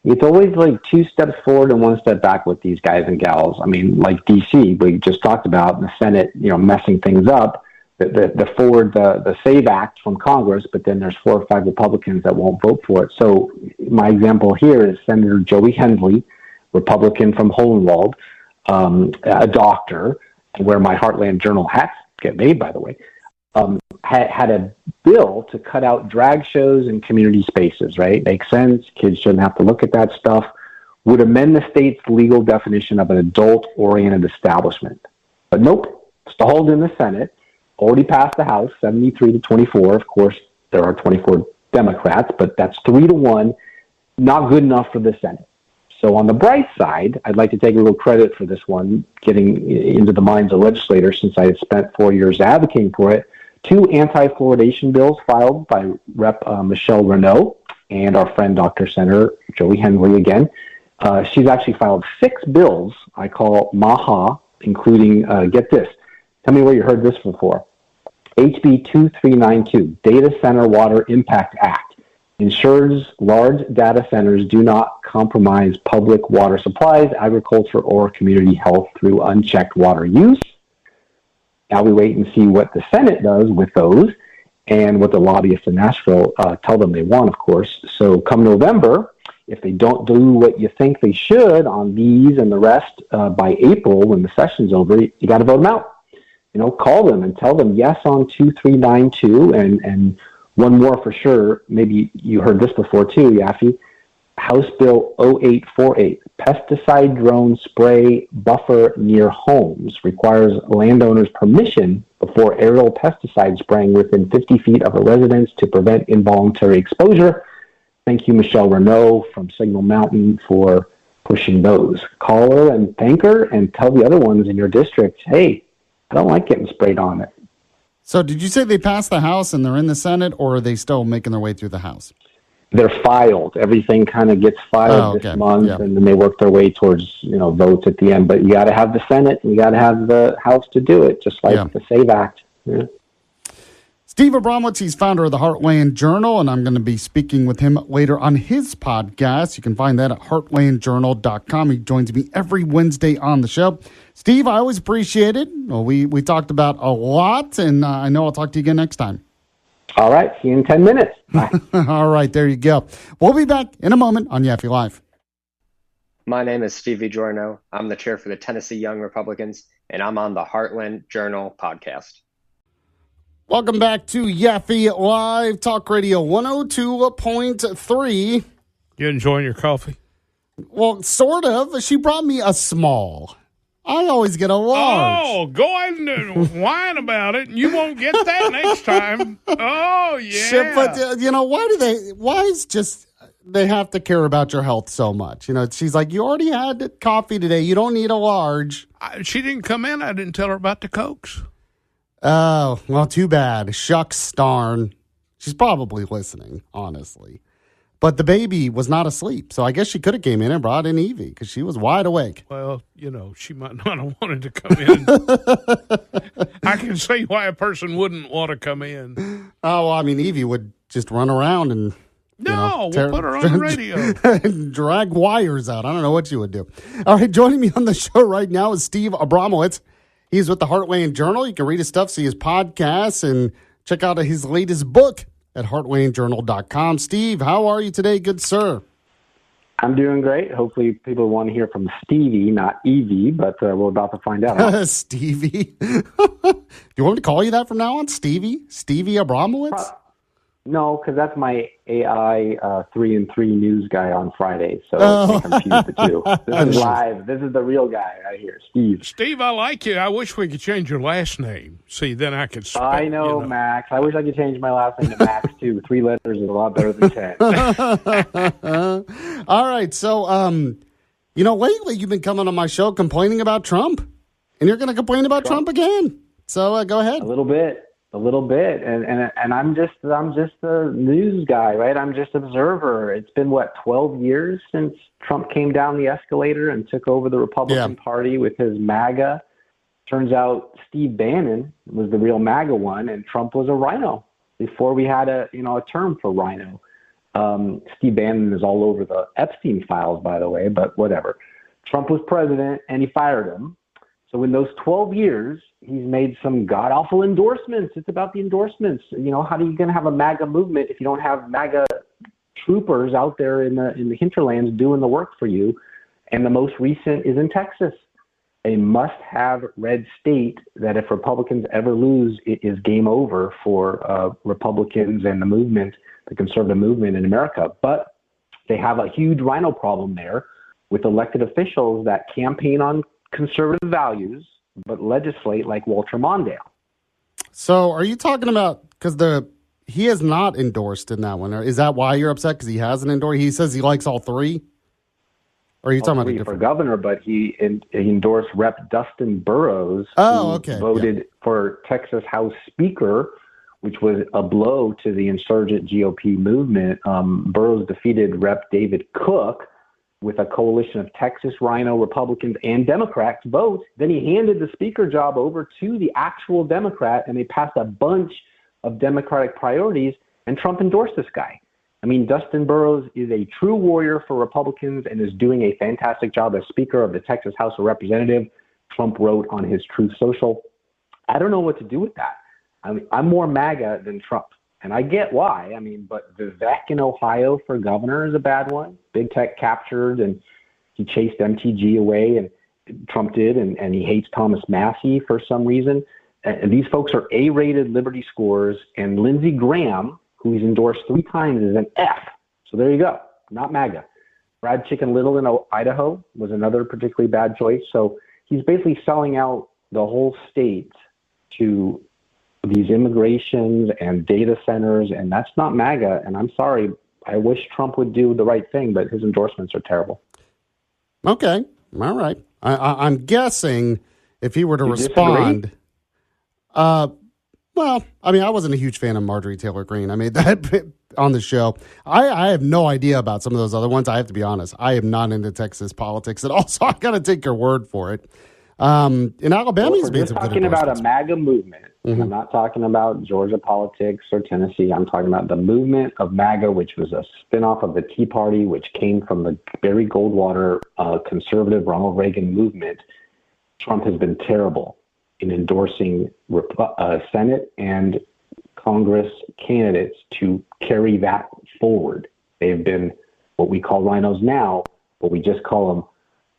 It's always like 2 steps forward and 1 step back with these guys and gals. I mean, like D.C., we just talked about, the Senate, messing things up. The SAVE Act from Congress, but then there's 4 or 5 Republicans that won't vote for it. So my example here is Senator Joey Hensley, Republican from Hohenwald, a doctor, where my Heartland Journal hats get made, by the way, had a bill to cut out drag shows in community spaces, right? Makes sense. Kids shouldn't have to look at that stuff. Would amend the state's legal definition of an adult-oriented establishment. But nope, stalled in the Senate, already passed the House, 73-24. Of course, there are 24 Democrats, but that's 3-1, not good enough for the Senate. So on the bright side, I'd like to take a little credit for this one, getting into the minds of legislators since I had spent 4 years advocating for it. 2 anti-fluoridation bills filed by Rep. Michelle Renaud and our friend Dr. Senator Joey Hensley again. She's actually filed 6 bills I call MAHA, including, get this, tell me where you heard this before. HB 2392, Data Center Water Impact Act, ensures large data centers do not compromise public water supplies, agriculture, or community health through unchecked water use. Now we wait and see what the Senate does with those and what the lobbyists in Nashville tell them they want, of course. So come November, if they don't do what you think they should on these and the rest by April when the session's over, you got to vote them out. Call them and tell them yes on 2392 and one more for sure. Maybe you heard this before too, Yaffee. House Bill 0848, pesticide drone spray buffer near homes, requires landowners' permission before aerial pesticide spraying within 50 feet of a residence to prevent involuntary exposure. Thank you, Michelle Renaud from Signal Mountain, for pushing those. Call her and thank her and tell the other ones in your district, hey, I don't like getting sprayed on it. So did you say they passed the House and they're in the Senate, or are they still making their way through the House? They're filed. Everything kind of gets filed this month, and then they work their way towards votes at the end. But you got to have the Senate, and you got to have the House to do it, just like the SAVE Act. Yeah. Steve Abramowitz, he's founder of the Heartland Journal, and I'm going to be speaking with him later on his podcast. You can find that at heartlandjournal.com. He joins me every Wednesday on the show. Steve, I always appreciate it. Well, we talked about a lot, and I know I'll talk to you again next time. All right. See you in 10 minutes. Bye. All right. There you go. We'll be back in a moment on Yaffee Live. My name is Steve Giorno. I'm the chair for the Tennessee Young Republicans, and I'm on the Heartland Journal podcast. Welcome back to Yaffee Live, Talk Radio 102.3. You enjoying your coffee? Well, sort of. She brought me a small. I always get a large. Oh, go ahead and whine about it. You won't get that next time. Oh, yeah. Shit, but, why is just they have to care about your health so much? You know, she's like, you already had coffee today. You don't need a large. She didn't come in. I didn't tell her about the Cokes. Oh, well, too bad. Shucks, darn. She's probably listening, honestly. But the baby was not asleep, so I guess she could have came in and brought in Evie because she was wide awake. Well, she might not have wanted to come in. I can see why a person wouldn't want to come in. Oh, well, I mean, Evie would just run around and we'll put her on the radio. and drag wires out. I don't know what you would do. All right, joining me on the show right now is Steve Abramowitz. He's with the Heartland Journal. You can read his stuff, see his podcasts, and check out his latest book at heartlandjournal.com. Steve, how are you today, good sir? I'm doing great. Hopefully people want to hear from Stevie, not Evie, but we're about to find out. Stevie? Do you want me to call you that from now on? Stevie? Stevie Abramowitz? No, because that's my AI 3 and 3 news guy on Friday, so I confuse the two. This is live. This is the real guy right here, Steve. Steve, I like you. I wish we could change your last name. See, then I could spell, I know, Max. I wish I could change my last name to Max, too. 3 letters is a lot better than 10. All right, so, lately you've been coming on my show complaining about Trump, and you're going to complain about Trump again. So go ahead. A little bit, and I'm just a news guy, right? I'm just observer. It's been 12 years since Trump came down the escalator and took over the Republican Party with his MAGA. Turns out Steve Bannon was the real MAGA one, and Trump was a rhino before we had a term for rhino. Steve Bannon is all over the Epstein files, by the way, but whatever. Trump was president, and he fired him. So in those 12 years, he's made some god-awful endorsements. It's about the endorsements. How are you going to have a MAGA movement if you don't have MAGA troopers out there in the hinterlands doing the work for you? And the most recent is in Texas, a must-have red state that if Republicans ever lose, it is game over for Republicans and the movement, the conservative movement in America. But they have a huge rhino problem there with elected officials that campaign on conservative values, but legislate like Walter Mondale. So are you talking about, because he has not endorsed in that one, or is that why you're upset, because he hasn't endorsed? He says he likes all three? Or are you talking about a different... for governor, but he endorsed Rep. Dustin Burrows, voted for Texas House Speaker, which was a blow to the insurgent GOP movement. Burrows defeated Rep. David Cook with a coalition of Texas Rhino Republicans and Democrats vote. Then he handed the speaker job over to the actual Democrat, and they passed a bunch of Democratic priorities, and Trump endorsed this guy. I mean, Dustin Burrows is a true warrior for Republicans and is doing a fantastic job as Speaker of the Texas House of Representatives. Trump wrote on his Truth Social. I don't know what to do with that. I mean, I'm more MAGA than Trump. And I get why. I mean, but Vivek in Ohio for governor is a bad one. Big tech captured, and he chased MTG away, and Trump did, and he hates Thomas Massey for some reason. And these folks are A-rated Liberty scores, and Lindsey Graham, who he's endorsed 3 times, is an F. So there you go. Not MAGA. Brad Chicken Little in Idaho was another particularly bad choice. So he's basically selling out the whole state to these immigrations and data centers, and that's not MAGA. And I'm sorry, I wish Trump would do the right thing, but his endorsements are terrible. Okay, all right. I'm guessing if he were to respond, well, I mean, I wasn't a huge fan of Marjorie Taylor Greene. I made that on the show. I have no idea about some of those other ones. I have to be honest. I am not into Texas politics at all, so I got to take your word for it. In Alabama, he's We're made just some good talking about a endorsements. MAGA movement. Mhm. I'm not talking about Georgia politics or Tennessee. I'm talking about the movement of MAGA, which was a spinoff of the Tea Party, which came from the Barry Goldwater conservative Ronald Reagan movement. Trump has been terrible in endorsing Senate and Congress candidates to carry that forward. They've been what we call rhinos now, but we just call them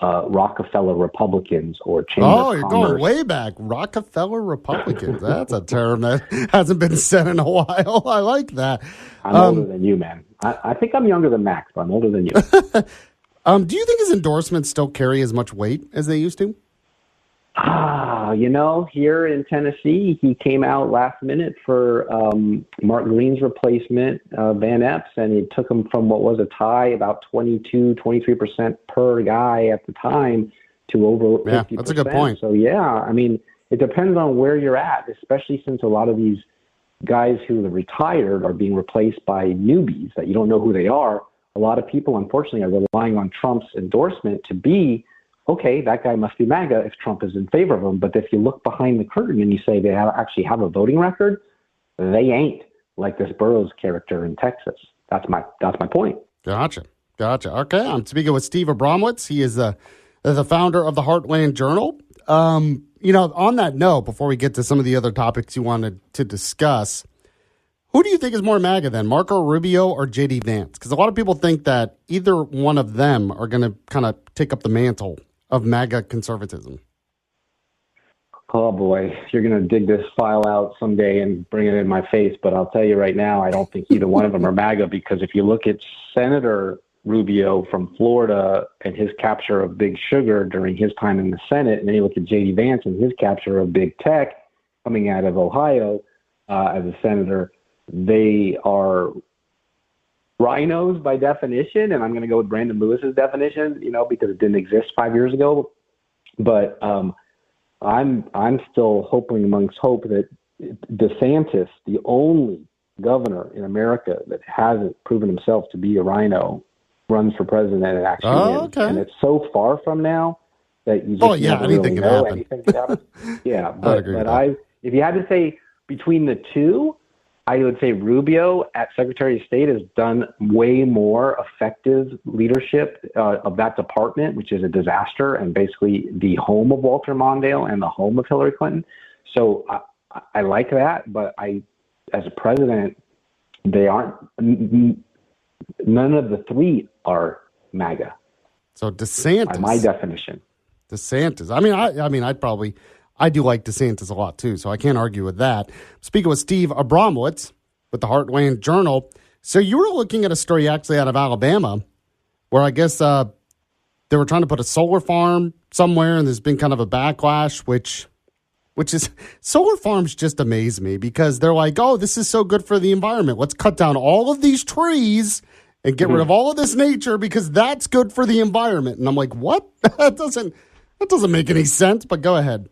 Rockefeller Republicans or Chamber of Oh, you're Commerce. going way back. Rockefeller Republicans. That's a term that hasn't been said in a while. I like that. I'm older than you, man. I think I'm younger than Max, but I'm older than you. Do you think his endorsements still carry as much weight as they used to? Here in Tennessee, he came out last minute for Mark Green's replacement, Van Epps, and he took him from what was a tie, about 23% per guy at the time, to over 50%. Yeah, that's a good point. So, it depends on where you're at, especially since a lot of these guys who are retired are being replaced by newbies that you don't know who they are. A lot of people, unfortunately, are relying on Trump's endorsement to be, okay, that guy must be MAGA if Trump is in favor of him. But if you look behind the curtain and you say they actually have a voting record, they ain't, like this Burroughs character in Texas. That's my point. Gotcha. Okay, I'm speaking with Steve Abramowitz. He is the founder of the Heartland Journal. On that note, before we get to some of the other topics you wanted to discuss, who do you think is more MAGA then, Marco Rubio or J.D. Vance? Because a lot of people think that either one of them are going to kind of take up the mantle of MAGA conservatism. Oh, boy, you're going to dig this file out someday and bring it in my face. But I'll tell you right now, I don't think either one of them are MAGA, because if you look at Senator Rubio from Florida and his capture of Big Sugar during his time in the Senate, and then you look at J.D. Vance and his capture of Big Tech coming out of Ohio as a senator, they are rhinos by definition, and I'm going to go with Brandon Lewis's definition, because it didn't exist 5 years ago. But I'm still hoping amongst hope that DeSantis, the only governor in America that hasn't proven himself to be a rhino, runs for president and actually wins. Okay. And it's so far from now that you just never really know anything could happen. Yeah, but if you had to say between the two, I would say Rubio at Secretary of State has done way more effective leadership of that department, which is a disaster and basically the home of Walter Mondale and the home of Hillary Clinton. So I like that, but as a president, they aren't. None of the three are MAGA. So DeSantis, by my definition. DeSantis. I do like DeSantis a lot too, so I can't argue with that. Speaking with Steve Abramowitz with the Heartland Journal. So you were looking at a story actually out of Alabama where I guess they were trying to put a solar farm somewhere, and there's been kind of a backlash, which is solar farms just amaze me because they're like, oh, this is so good for the environment. Let's cut down all of these trees and get rid of all of this nature because that's good for the environment. And I'm like, what? That doesn't make any sense, but go ahead.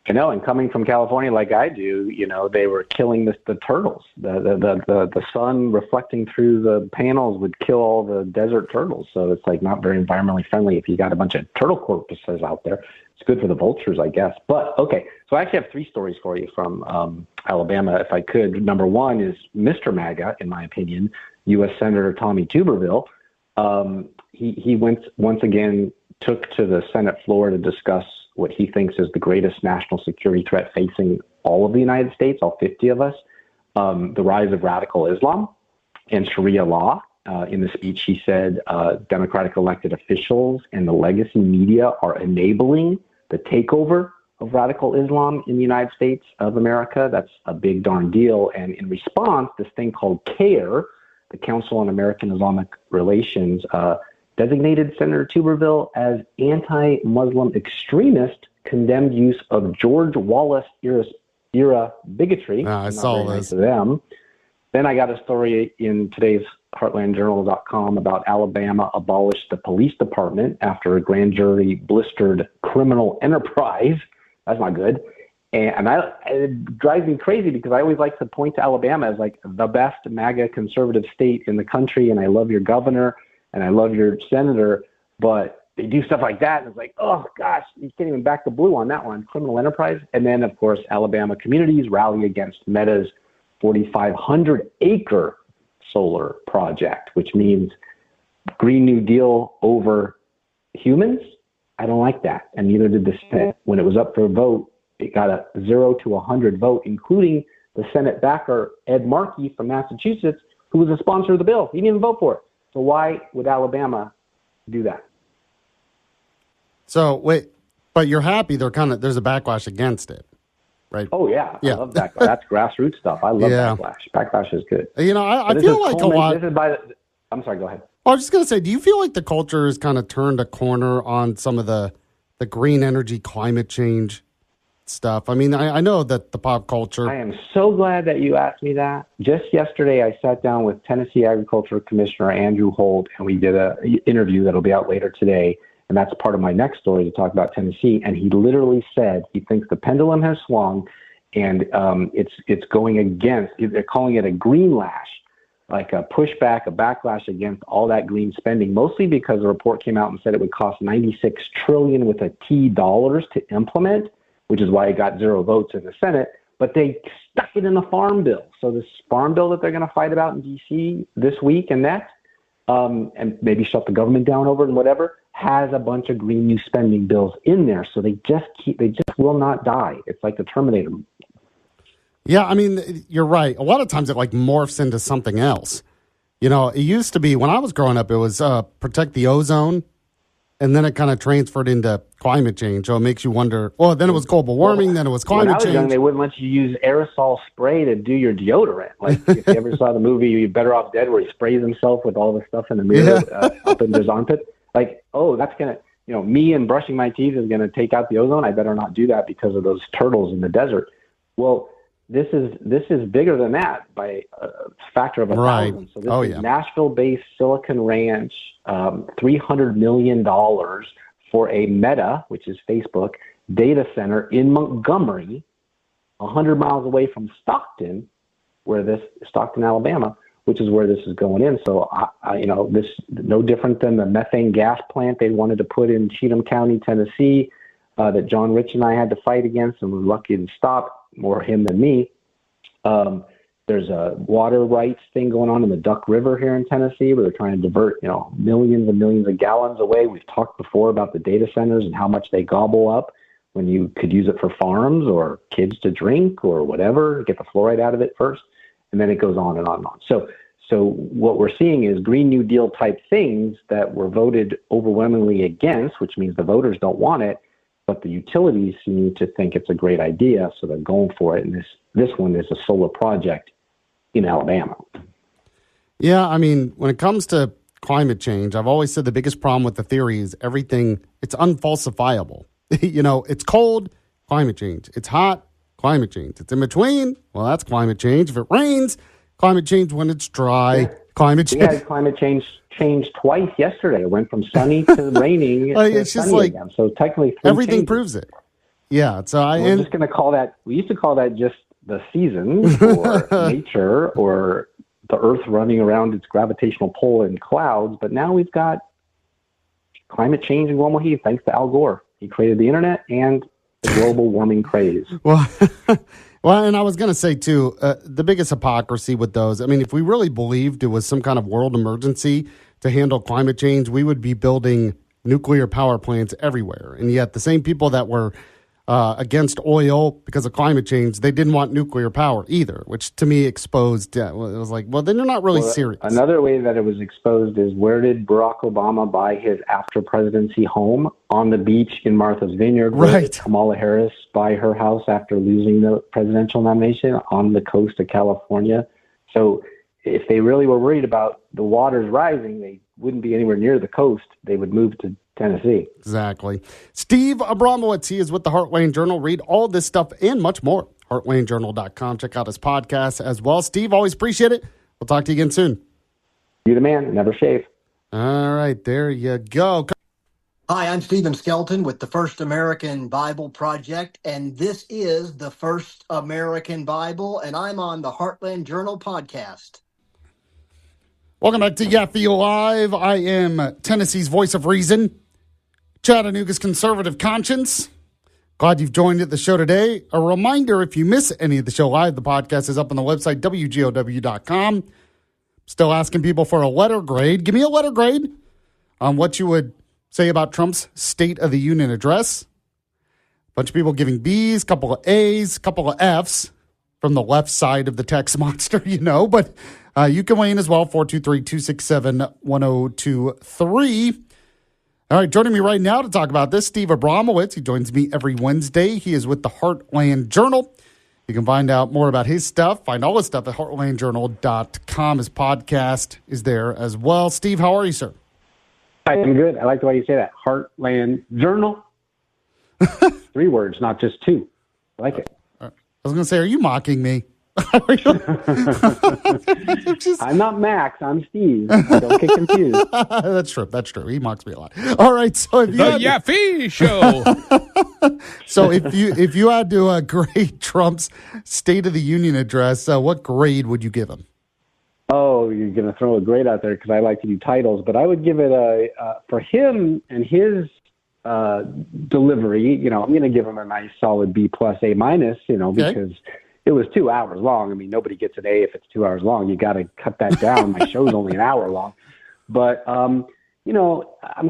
I know, and coming from California like I do, they were killing the turtles. The sun reflecting through the panels would kill all the desert turtles. So it's like not very environmentally friendly if you got a bunch of turtle corpses out there. It's good for the vultures, I guess. But, okay, so I actually have three stories for you from Alabama, if I could. Number one is Mr. MAGA, in my opinion, U.S. Senator Tommy Tuberville. He once again took to the Senate floor to discuss what he thinks is the greatest national security threat facing all of the United States, all 50 of us, the rise of radical Islam and Sharia law. In the speech, he said Democratic elected officials and the legacy media are enabling the takeover of radical Islam in the United States of America. That's a big darn deal. And in response, this thing called CARE, the Council on American Islamic Relations, designated Senator Tuberville as anti-Muslim extremist, condemned use of George Wallace era bigotry. I saw this. To them. Then I got a story in today's HeartlandJournal.com about Alabama abolished the police department after a grand jury blistered criminal enterprise. That's not good. And it drives me crazy because I always like to point to Alabama as like the best MAGA conservative state in the country. And I love your governor and I love your senator, but they do stuff like that. And it's like, oh, gosh, you can't even back the blue on that one. Criminal enterprise. And then, of course, Alabama communities rally against Meta's 4,500-acre solar project, which means Green New Deal over humans. I don't like that. And neither did the Senate. When it was up for a vote, it got a 0 to 100 vote, including the Senate backer, Ed Markey from Massachusetts, who was a sponsor of the bill. He didn't even vote for it. So why would Alabama do that? So wait, but you're happy there's a backlash against it, right? Oh yeah. I love backlash. That's grassroots stuff. I love backlash. Backlash is good. You know, I feel like a lot. I'm sorry. Go ahead. I was just gonna say, do you feel like the culture has kind of turned a corner on some of the green energy, climate change stuff? I mean, I know that the pop culture. I am so glad that you asked me that. Just yesterday, I sat down with Tennessee Agriculture Commissioner Andrew Holt, and we did an interview that'll be out later today. And that's part of my next story to talk about Tennessee. And he literally said he thinks the pendulum has swung, and it's going against. They're calling it a green lash, like a pushback, a backlash against all that green spending. Mostly because the report came out and said it would cost $96 trillion with a T dollars to implement, which is why it got 0 votes in the Senate. But they stuck it in the farm bill. So this farm bill that they're going to fight about in D.C. this week and next, and maybe shut the government down over it and whatever, has a bunch of green new spending bills in there. So they just will not die. It's like the Terminator. Yeah, I mean, you're right. A lot of times it like morphs into something else. You know, it used to be when I was growing up, it was protect the ozone, and then it kind of transferred into climate change. So it makes you wonder, well, then it was global warming, then it was climate change. When I was young, they wouldn't let you use aerosol spray to do your deodorant. Like if you ever saw the movie You're Better Off Dead, where he sprays himself with all the stuff in the mirror up in his armpit. Like, oh, that's going to, me and brushing my teeth is going to take out the ozone. I better not do that because of those turtles in the desert. Well, this is bigger than that by a factor of 1,000. So this is Nashville-based Silicon Ranch, $300 million for a Meta, which is Facebook, data center in Montgomery, 100 miles away from Stockton, Stockton, Alabama, which is where this is going in. So, this no different than the methane gas plant they wanted to put in Cheatham County, Tennessee, that John Rich and I had to fight against, and we're lucky to stop, more him than me. There's a water rights thing going on in the Duck River here in Tennessee, where they're trying to divert, millions and millions of gallons away. We've talked before about the data centers and how much they gobble up when you could use it for farms or kids to drink or whatever, get the fluoride out of it first. And then it goes on and on and on. So what we're seeing is Green New Deal type things that were voted overwhelmingly against, which means the voters don't want it, but the utilities seem to think it's a great idea, so they're going for it. And this one is a solar project in Alabama. Yeah, I mean, when it comes to climate change, I've always said the biggest problem with the theory is it's unfalsifiable. It's cold, climate change. It's hot, climate change. It's in between, well, that's climate change. If it rains, climate change. When it's dry, climate change. We had climate change twice yesterday. It went from sunny to raining. It's just like again. So technically, everything changes. Proves it. Yeah. So we're just going to call that. We used to call that just the seasons or nature or the Earth running around its gravitational pull in clouds. But now we've got climate change and global heat. Thanks to Al Gore, he created the internet and the global warming craze. Well, and I was going to say, too, the biggest hypocrisy with those, I mean, if we really believed it was some kind of world emergency to handle climate change, we would be building nuclear power plants everywhere. And yet the same people that were against oil because of climate change, they didn't want nuclear power either, which to me exposed, it was like, well, then you're not really serious. Another way that it was exposed is, where did Barack Obama buy his after presidency home? On the beach in Martha's Vineyard. Right. Kamala Harris buy her house after losing the presidential nomination on the coast of California. So if they really were worried about the waters rising, they wouldn't be anywhere near the coast. They would move to Tennessee. Exactly. Steve Abramowitz, he is with the Heartland Journal. Read all this stuff and much more. HeartlandJournal.com. Check out his podcast as well. Steve, always appreciate it. We'll talk to you again soon. You the man. Never shave. All right. There you go. Hi, I'm Stephen Skelton with the First American Bible Project, and this is the First American Bible, and I'm on the Heartland Journal podcast. Welcome back to Yaffee Live. I am Tennessee's voice of reason, Chattanooga's conservative conscience. Glad you've joined the show today. A reminder, if you miss any of the show live, the podcast is up on the website, WGOW.com. Still asking people for a letter grade. Give me a letter grade on what you would say about Trump's State of the Union address. A bunch of people giving B's, couple of A's, couple of F's from the left side of the text monster, but you can weigh in as well, 423-267-1023. All right, joining me right now to talk about this, Steve Abramowitz. He joins me every Wednesday. He is with the Heartland Journal. You can find out more about his stuff, find all his stuff at heartlandjournal.com. His podcast is there as well. Steve, how are you, sir? Hi, I'm good. I like the way you say that. Heartland Journal. 3 words, not just 2. I like it. I was going to say, are you mocking me? I'm not Max. I'm Steve. Don't get confused. That's true. He mocks me a lot. All right. So if the Yaffee Show. So if you had to grade Trump's State of the Union address, what grade would you give him? Oh, you're going to throw a grade out there because I like to do titles, but I would give it for him and his delivery. I'm going to give him a nice solid B plus A minus. Because it was 2 hours long. I mean, nobody gets an A if it's 2 hours long. You got to cut that down. My show's only an hour long. But, I'm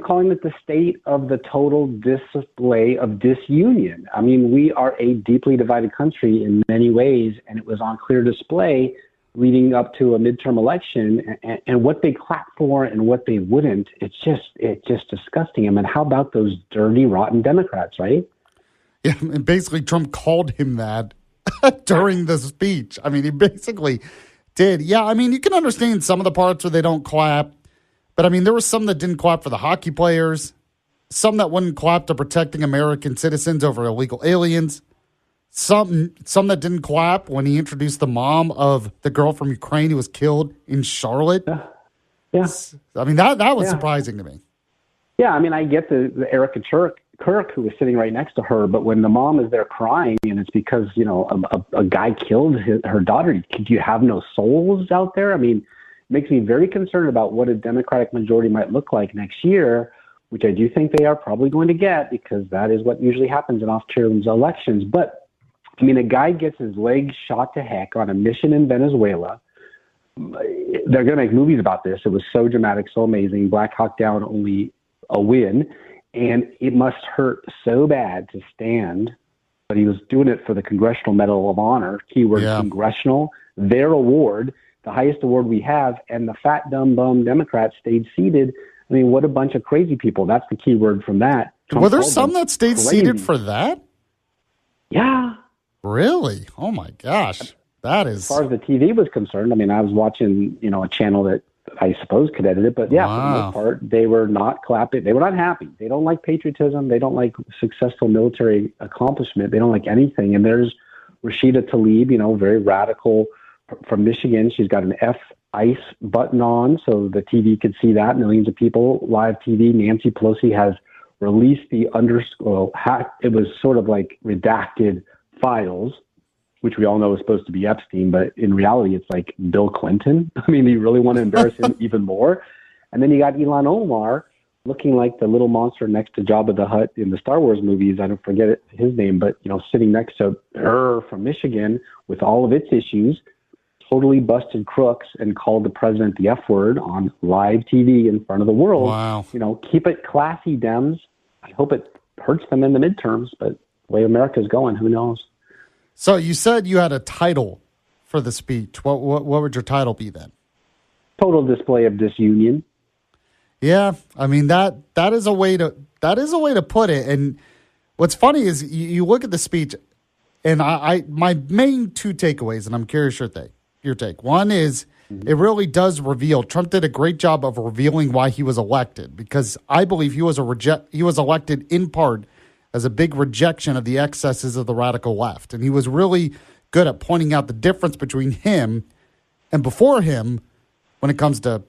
calling it the state of the total display of disunion. I mean, we are a deeply divided country in many ways, and it was on clear display leading up to a midterm election, and what they clap for and what they wouldn't. It's just disgusting. I mean, how about those dirty, rotten Democrats, right? Yeah, and basically Trump called him that during the speech. I mean, he basically did. Yeah, I mean, you can understand some of the parts where they don't clap, but I mean, there was some that didn't clap for the hockey players, some that wouldn't clap to protecting American citizens over illegal aliens, some that didn't clap when he introduced the mom of the girl from Ukraine who was killed in Charlotte. Yeah. I mean, that was surprising to me. Yeah, I mean, I get the Erica Kirk, who was sitting right next to her, but when the mom is there crying and it's because, a guy killed her daughter, do you have no souls out there? I mean, it makes me very concerned about what a Democratic majority might look like next year, which I do think they are probably going to get because that is what usually happens in off-term elections. But, I mean, a guy gets his legs shot to heck on a mission in Venezuela. They're going to make movies about this. It was so dramatic, so amazing. Black Hawk Down, only a win. And it must hurt so bad to stand, but he was doing it for the Congressional Medal of Honor, keyword congressional, their award, the highest award we have, and the fat, dumb, bum Democrats stayed seated. I mean, what a bunch of crazy people. That's the keyword from that. Were there some that stayed seated for that? Yeah. Really? Oh, my gosh. That is... As far as the TV was concerned, I mean, I was watching, a channel that I suppose could edit it, but yeah, for the most part, they were not clapping. They were not happy. They don't like patriotism. They don't like successful military accomplishment. They don't like anything. And there's Rashida Tlaib, very radical from Michigan. She's got an F-ICE button on, so the TV could see that. Millions of people, live TV. Nancy Pelosi has released the it was sort of like redacted files, which we all know is supposed to be Epstein, but in reality, it's like Bill Clinton. I mean, you really want to embarrass him even more? And then you got Ilhan Omar looking like the little monster next to Jabba the Hutt in the Star Wars movies. I don't forget his name, but, sitting next to her from Michigan with all of its issues, totally busted crooks and called the president the F word on live TV in front of the world. Wow. Keep it classy, Dems. I hope it hurts them in the midterms, but the way America's going, who knows? So you said you had a title for the speech. What would your title be then? Total display of disunion. Yeah, I mean that is a way to put it. And what's funny is you look at the speech, and my main 2 takeaways, and I'm curious your take. One is it really does reveal Trump did a great job of revealing why he was elected, because I believe he was elected in part as a big rejection of the excesses of the radical left. And he was really good at pointing out the difference between him and before him when it comes to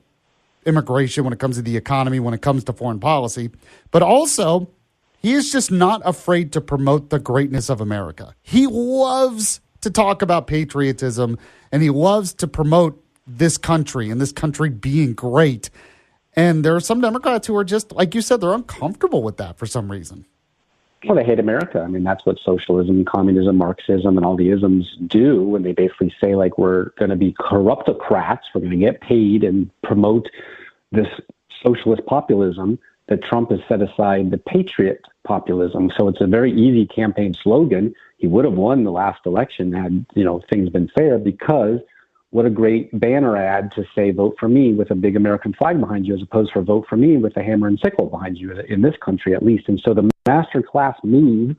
immigration, when it comes to the economy, when it comes to foreign policy. But also, he is just not afraid to promote the greatness of America. He loves to talk about patriotism, and he loves to promote this country and this country being great. And there are some Democrats who are just, like you said, they're uncomfortable with that for some reason. Well, they hate America. I mean, that's what socialism, communism, Marxism, and all the isms do when they basically say, like, we're going to be corruptocrats, we're going to get paid and promote this socialist populism that Trump has set aside the patriot populism. So it's a very easy campaign slogan. He would have won the last election had, things been fair, because what a great banner ad to say, vote for me with a big American flag behind you, as opposed to vote for me with a hammer and sickle behind you, in this country at least. And so the masterclass move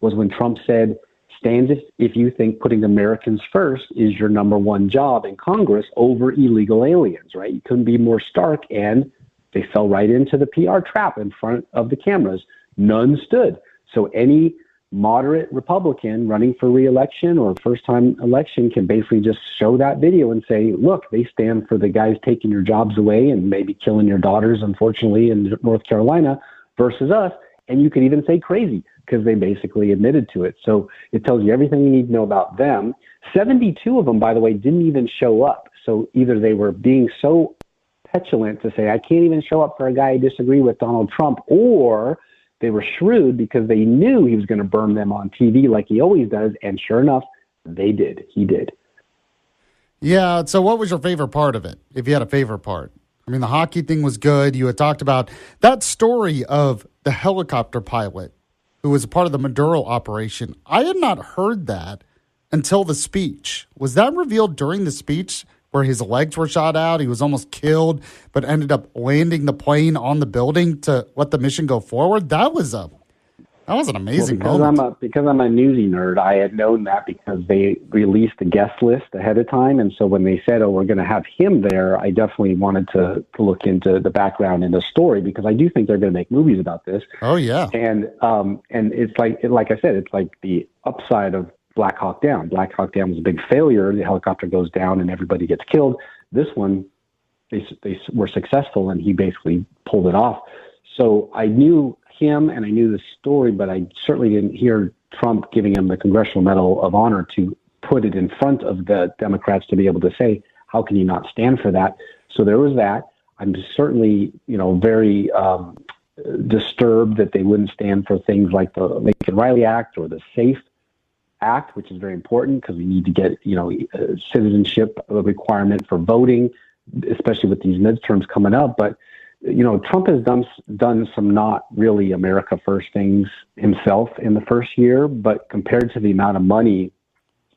was when Trump said, stand if you think putting Americans first is your number one job in Congress over illegal aliens, right? You couldn't be more stark, and they fell right into the PR trap in front of the cameras. None stood. So any moderate Republican running for re-election or first-time election can basically just show that video and say, look, they stand for the guys taking your jobs away and maybe killing your daughters, unfortunately, in North Carolina, versus us. And you could even say crazy, because they basically admitted to it. So it tells you everything you need to know about them. 72 of them, by the way, didn't even show up. So either they were being so petulant to say, I can't even show up for a guy I disagree with, Donald Trump, or they were shrewd because they knew he was going to burn them on TV like he always does. And sure enough, they did. He did. Yeah. So what was your favorite part of it, if you had a favorite part? I mean, the hockey thing was good. You had talked about that story of the helicopter pilot who was a part of the Maduro operation. I had not heard that until the speech. Was that revealed during the speech where his legs were shot out? He was almost killed, but ended up landing the plane on the building to let the mission go forward. That was an amazing moment. Because I'm a newsy nerd, I had known that because they released the guest list ahead of time. And so when they said, we're going to have him there, I definitely wanted to look into the background and the story, because I do think they're going to make movies about this. Oh, yeah. And it's like I said, it's like the upside of Black Hawk Down. Black Hawk Down was a big failure. The helicopter goes down and everybody gets killed. This one, they were successful, and he basically pulled it off. So I knew him and I knew the story, but I certainly didn't hear Trump giving him the Congressional Medal of Honor to put it in front of the Democrats to be able to say, how can you not stand for that? So there was that. I'm certainly, very disturbed that they wouldn't stand for things like the Lincoln-Riley Act or the SAFE Act, which is very important because we need to get, citizenship requirement for voting, especially with these midterms coming up. But, Trump has done some not really America first things himself in the first year, but compared to the amount of money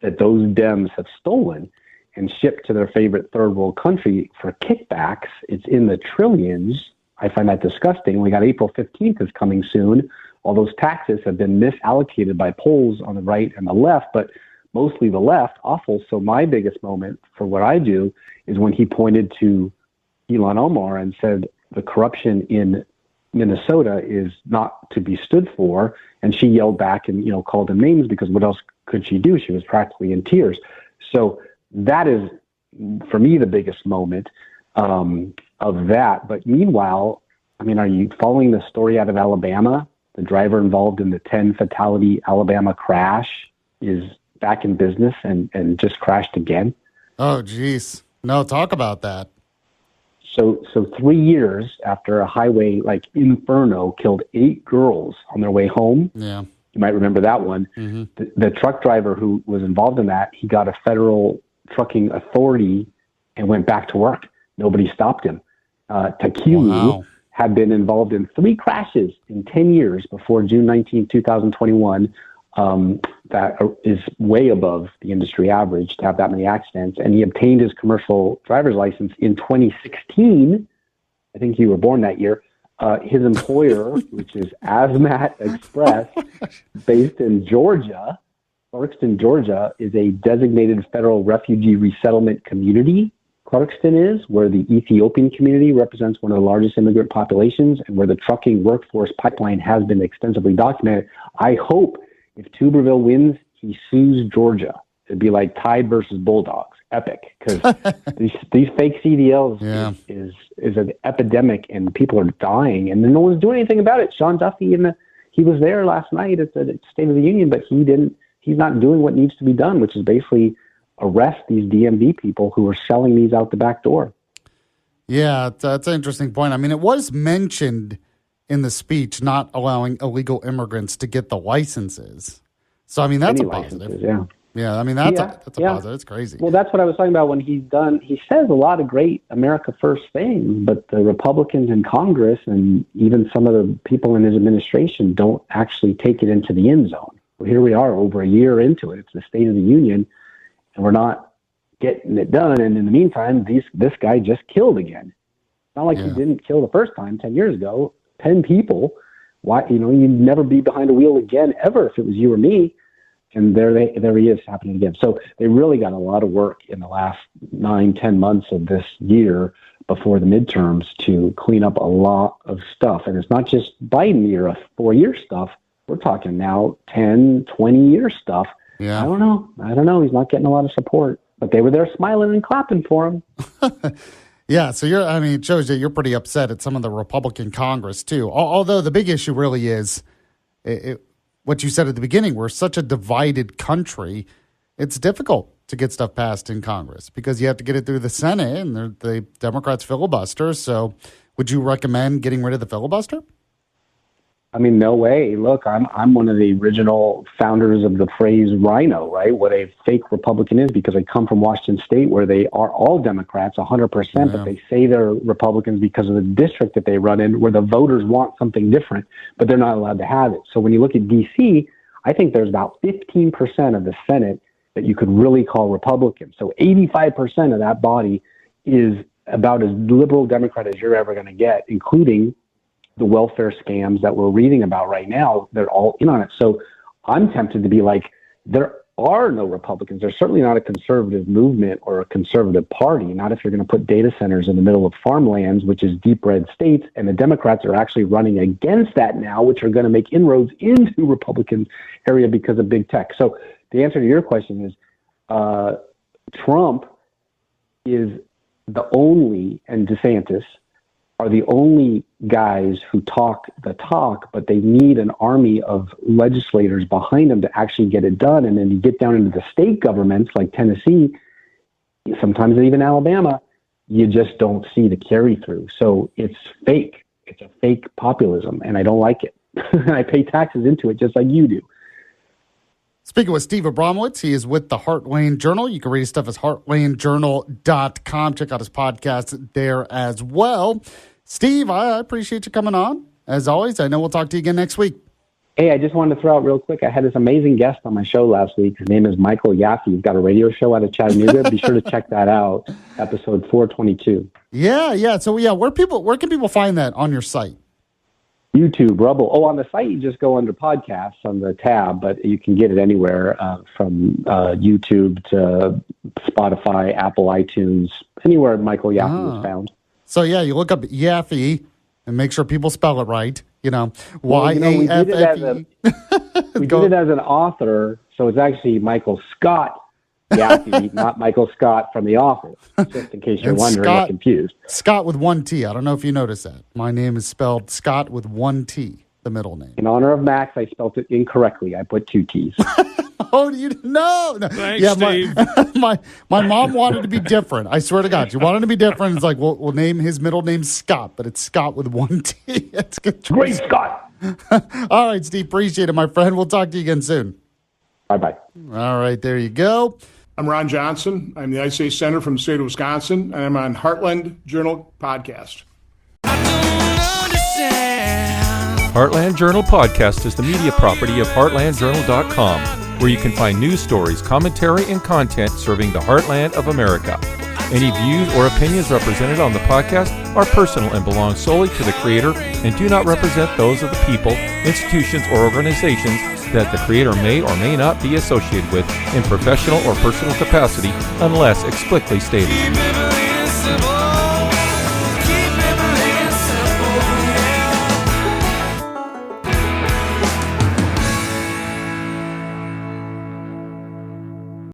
that those Dems have stolen and shipped to their favorite third world country for kickbacks, it's in the trillions. I find that disgusting. We got April 15th is coming soon. All those taxes have been misallocated by polls on the right and the left, but mostly the left. Awful. So my biggest moment for what I do is when he pointed to Ilhan Omar and said the corruption in Minnesota is not to be stood for. And she yelled back and, called him names, because what else could she do? She was practically in tears. So that is, for me, the biggest moment of that. But meanwhile, are you following the story out of Alabama? The driver involved in the 10 fatality Alabama crash is back in business and just crashed again. Oh, geez. No, talk about that. So 3 years after a highway like Inferno killed 8 girls on their way home. Yeah. You might remember that one. Mm-hmm. The truck driver who was involved in that, he got a federal trucking authority and went back to work. Nobody stopped him. Takilu had been involved in 3 crashes in 10 years before June 19, 2021. That is way above the industry average to have that many accidents. And he obtained his commercial driver's license in 2016. I think you were born that year. His employer, which is Azmat Express, based in Georgia, Clarkston, Georgia, is a designated federal refugee resettlement community. Clarkston is, where the Ethiopian community represents one of the largest immigrant populations and where the trucking workforce pipeline has been extensively documented. I hope if Tuberville wins, he sues Georgia. It'd be like Tide versus Bulldogs. Epic. Because these fake CDLs is an epidemic and people are dying and no one's doing anything about it. Sean Duffy, he was there last night at the State of the Union, but he's not doing what needs to be done, which is basically arrest these DMV people who are selling these out the back door. Yeah, that's an interesting point. I mean, it was mentioned in the speech not allowing illegal immigrants to get the licenses. So, I mean, that's Any a positive. licenses, yeah. Yeah, I mean, that's a positive. It's crazy. Well, that's what I was talking about when he says a lot of great America First things, but the Republicans in Congress and even some of the people in his administration don't actually take it into the end zone. Well, here we are over a year into it. It's the State of the Union, and we're not getting it done. And in the meantime, this guy just killed again. It's not like he didn't kill the first time 10 years ago, 10 people. Why, you'd never be behind a wheel again ever if it was you or me. And there he is happening again. So they really got a lot of work in the last 9-10 months of this year before the midterms to clean up a lot of stuff. And it's not just Biden era 4-year stuff. We're talking now 10, 20-year stuff. Yeah. I don't know. He's not getting a lot of support. But they were there smiling and clapping for him. Yeah, so it shows that you're pretty upset at some of the Republican Congress, too. Although the big issue really is what you said at the beginning. We're such a divided country. It's difficult to get stuff passed in Congress because you have to get it through the Senate, and the Democrats filibuster. So would you recommend getting rid of the filibuster? I mean, no way. Look, I'm one of the original founders of the phrase rhino, right? What a fake Republican is, because I come from Washington State where they are all Democrats, 100%, but they say they're Republicans because of the district that they run in, where the voters want something different, but they're not allowed to have it. So when you look at D.C., I think there's about 15% of the Senate that you could really call Republican. So 85% of that body is about as liberal Democrat as you're ever going to get, including the welfare scams that we're reading about right now. They're all in on it. So I'm tempted to be like, there are no Republicans. There's certainly not a conservative movement or a conservative party, not if you're going to put data centers in the middle of farmlands, which is deep red states. And the Democrats are actually running against that now, which are going to make inroads into Republican area because of big tech. So the answer to your question is Trump is the only, and DeSantis are the only guys who talk the talk, but they need an army of legislators behind them to actually get it done. And then you get down into the state governments like Tennessee, sometimes even Alabama, you just don't see the carry through. So it's fake. It's a fake populism, and I don't like it. I pay taxes into it just like you do. Speaking with Steve Abramowitz, he is with the Heartland Journal. You can read his stuff at heartlandjournal.com. Check out his podcast there as well. Steve, I appreciate you coming on. As always, I know we'll talk to you again next week. Hey, I just wanted to throw out real quick, I had this amazing guest on my show last week. His name is Michael Yaffee. He's got a radio show out of Chattanooga. Be sure to check that out, episode 422. Yeah. So, where can people find that on your site? YouTube, Rumble. Oh, on the site, you just go under podcasts on the tab, but you can get it anywhere from YouTube to Spotify, Apple, iTunes, anywhere Michael Yaffee is found. So, you look up Yaffee and make sure people spell it right. Y-A-F-F-E. We did it as an author, so it's actually Michael Scott Yaffee, not Michael Scott from The Office, just in case you're wondering or confused. Scott with one T. I don't know if you noticed that. My name is spelled Scott with one T, the middle name. In honor of Max, I spelled it incorrectly. I put 2 T's. Oh, you no. Thanks, Steve. My mom wanted to be different. I swear to God, she wanted to be different. It's like, we'll name his middle name Scott, but it's Scott with one T. That's good. Great, Scott. All right, Steve. Appreciate it, my friend. We'll talk to you again soon. Bye-bye. All right, there you go. I'm Ron Johnson. I'm the ICA Senator from the state of Wisconsin, and I'm on Heartland Journal Podcast. Heartland Journal Podcast is the media property of heartlandjournal.com, where you can find news stories, commentary, and content serving the heartland of America. Any views or opinions represented on the podcast are personal and belong solely to the creator and do not represent those of the people, institutions, or organizations that the creator may or may not be associated with in professional or personal capacity unless explicitly stated.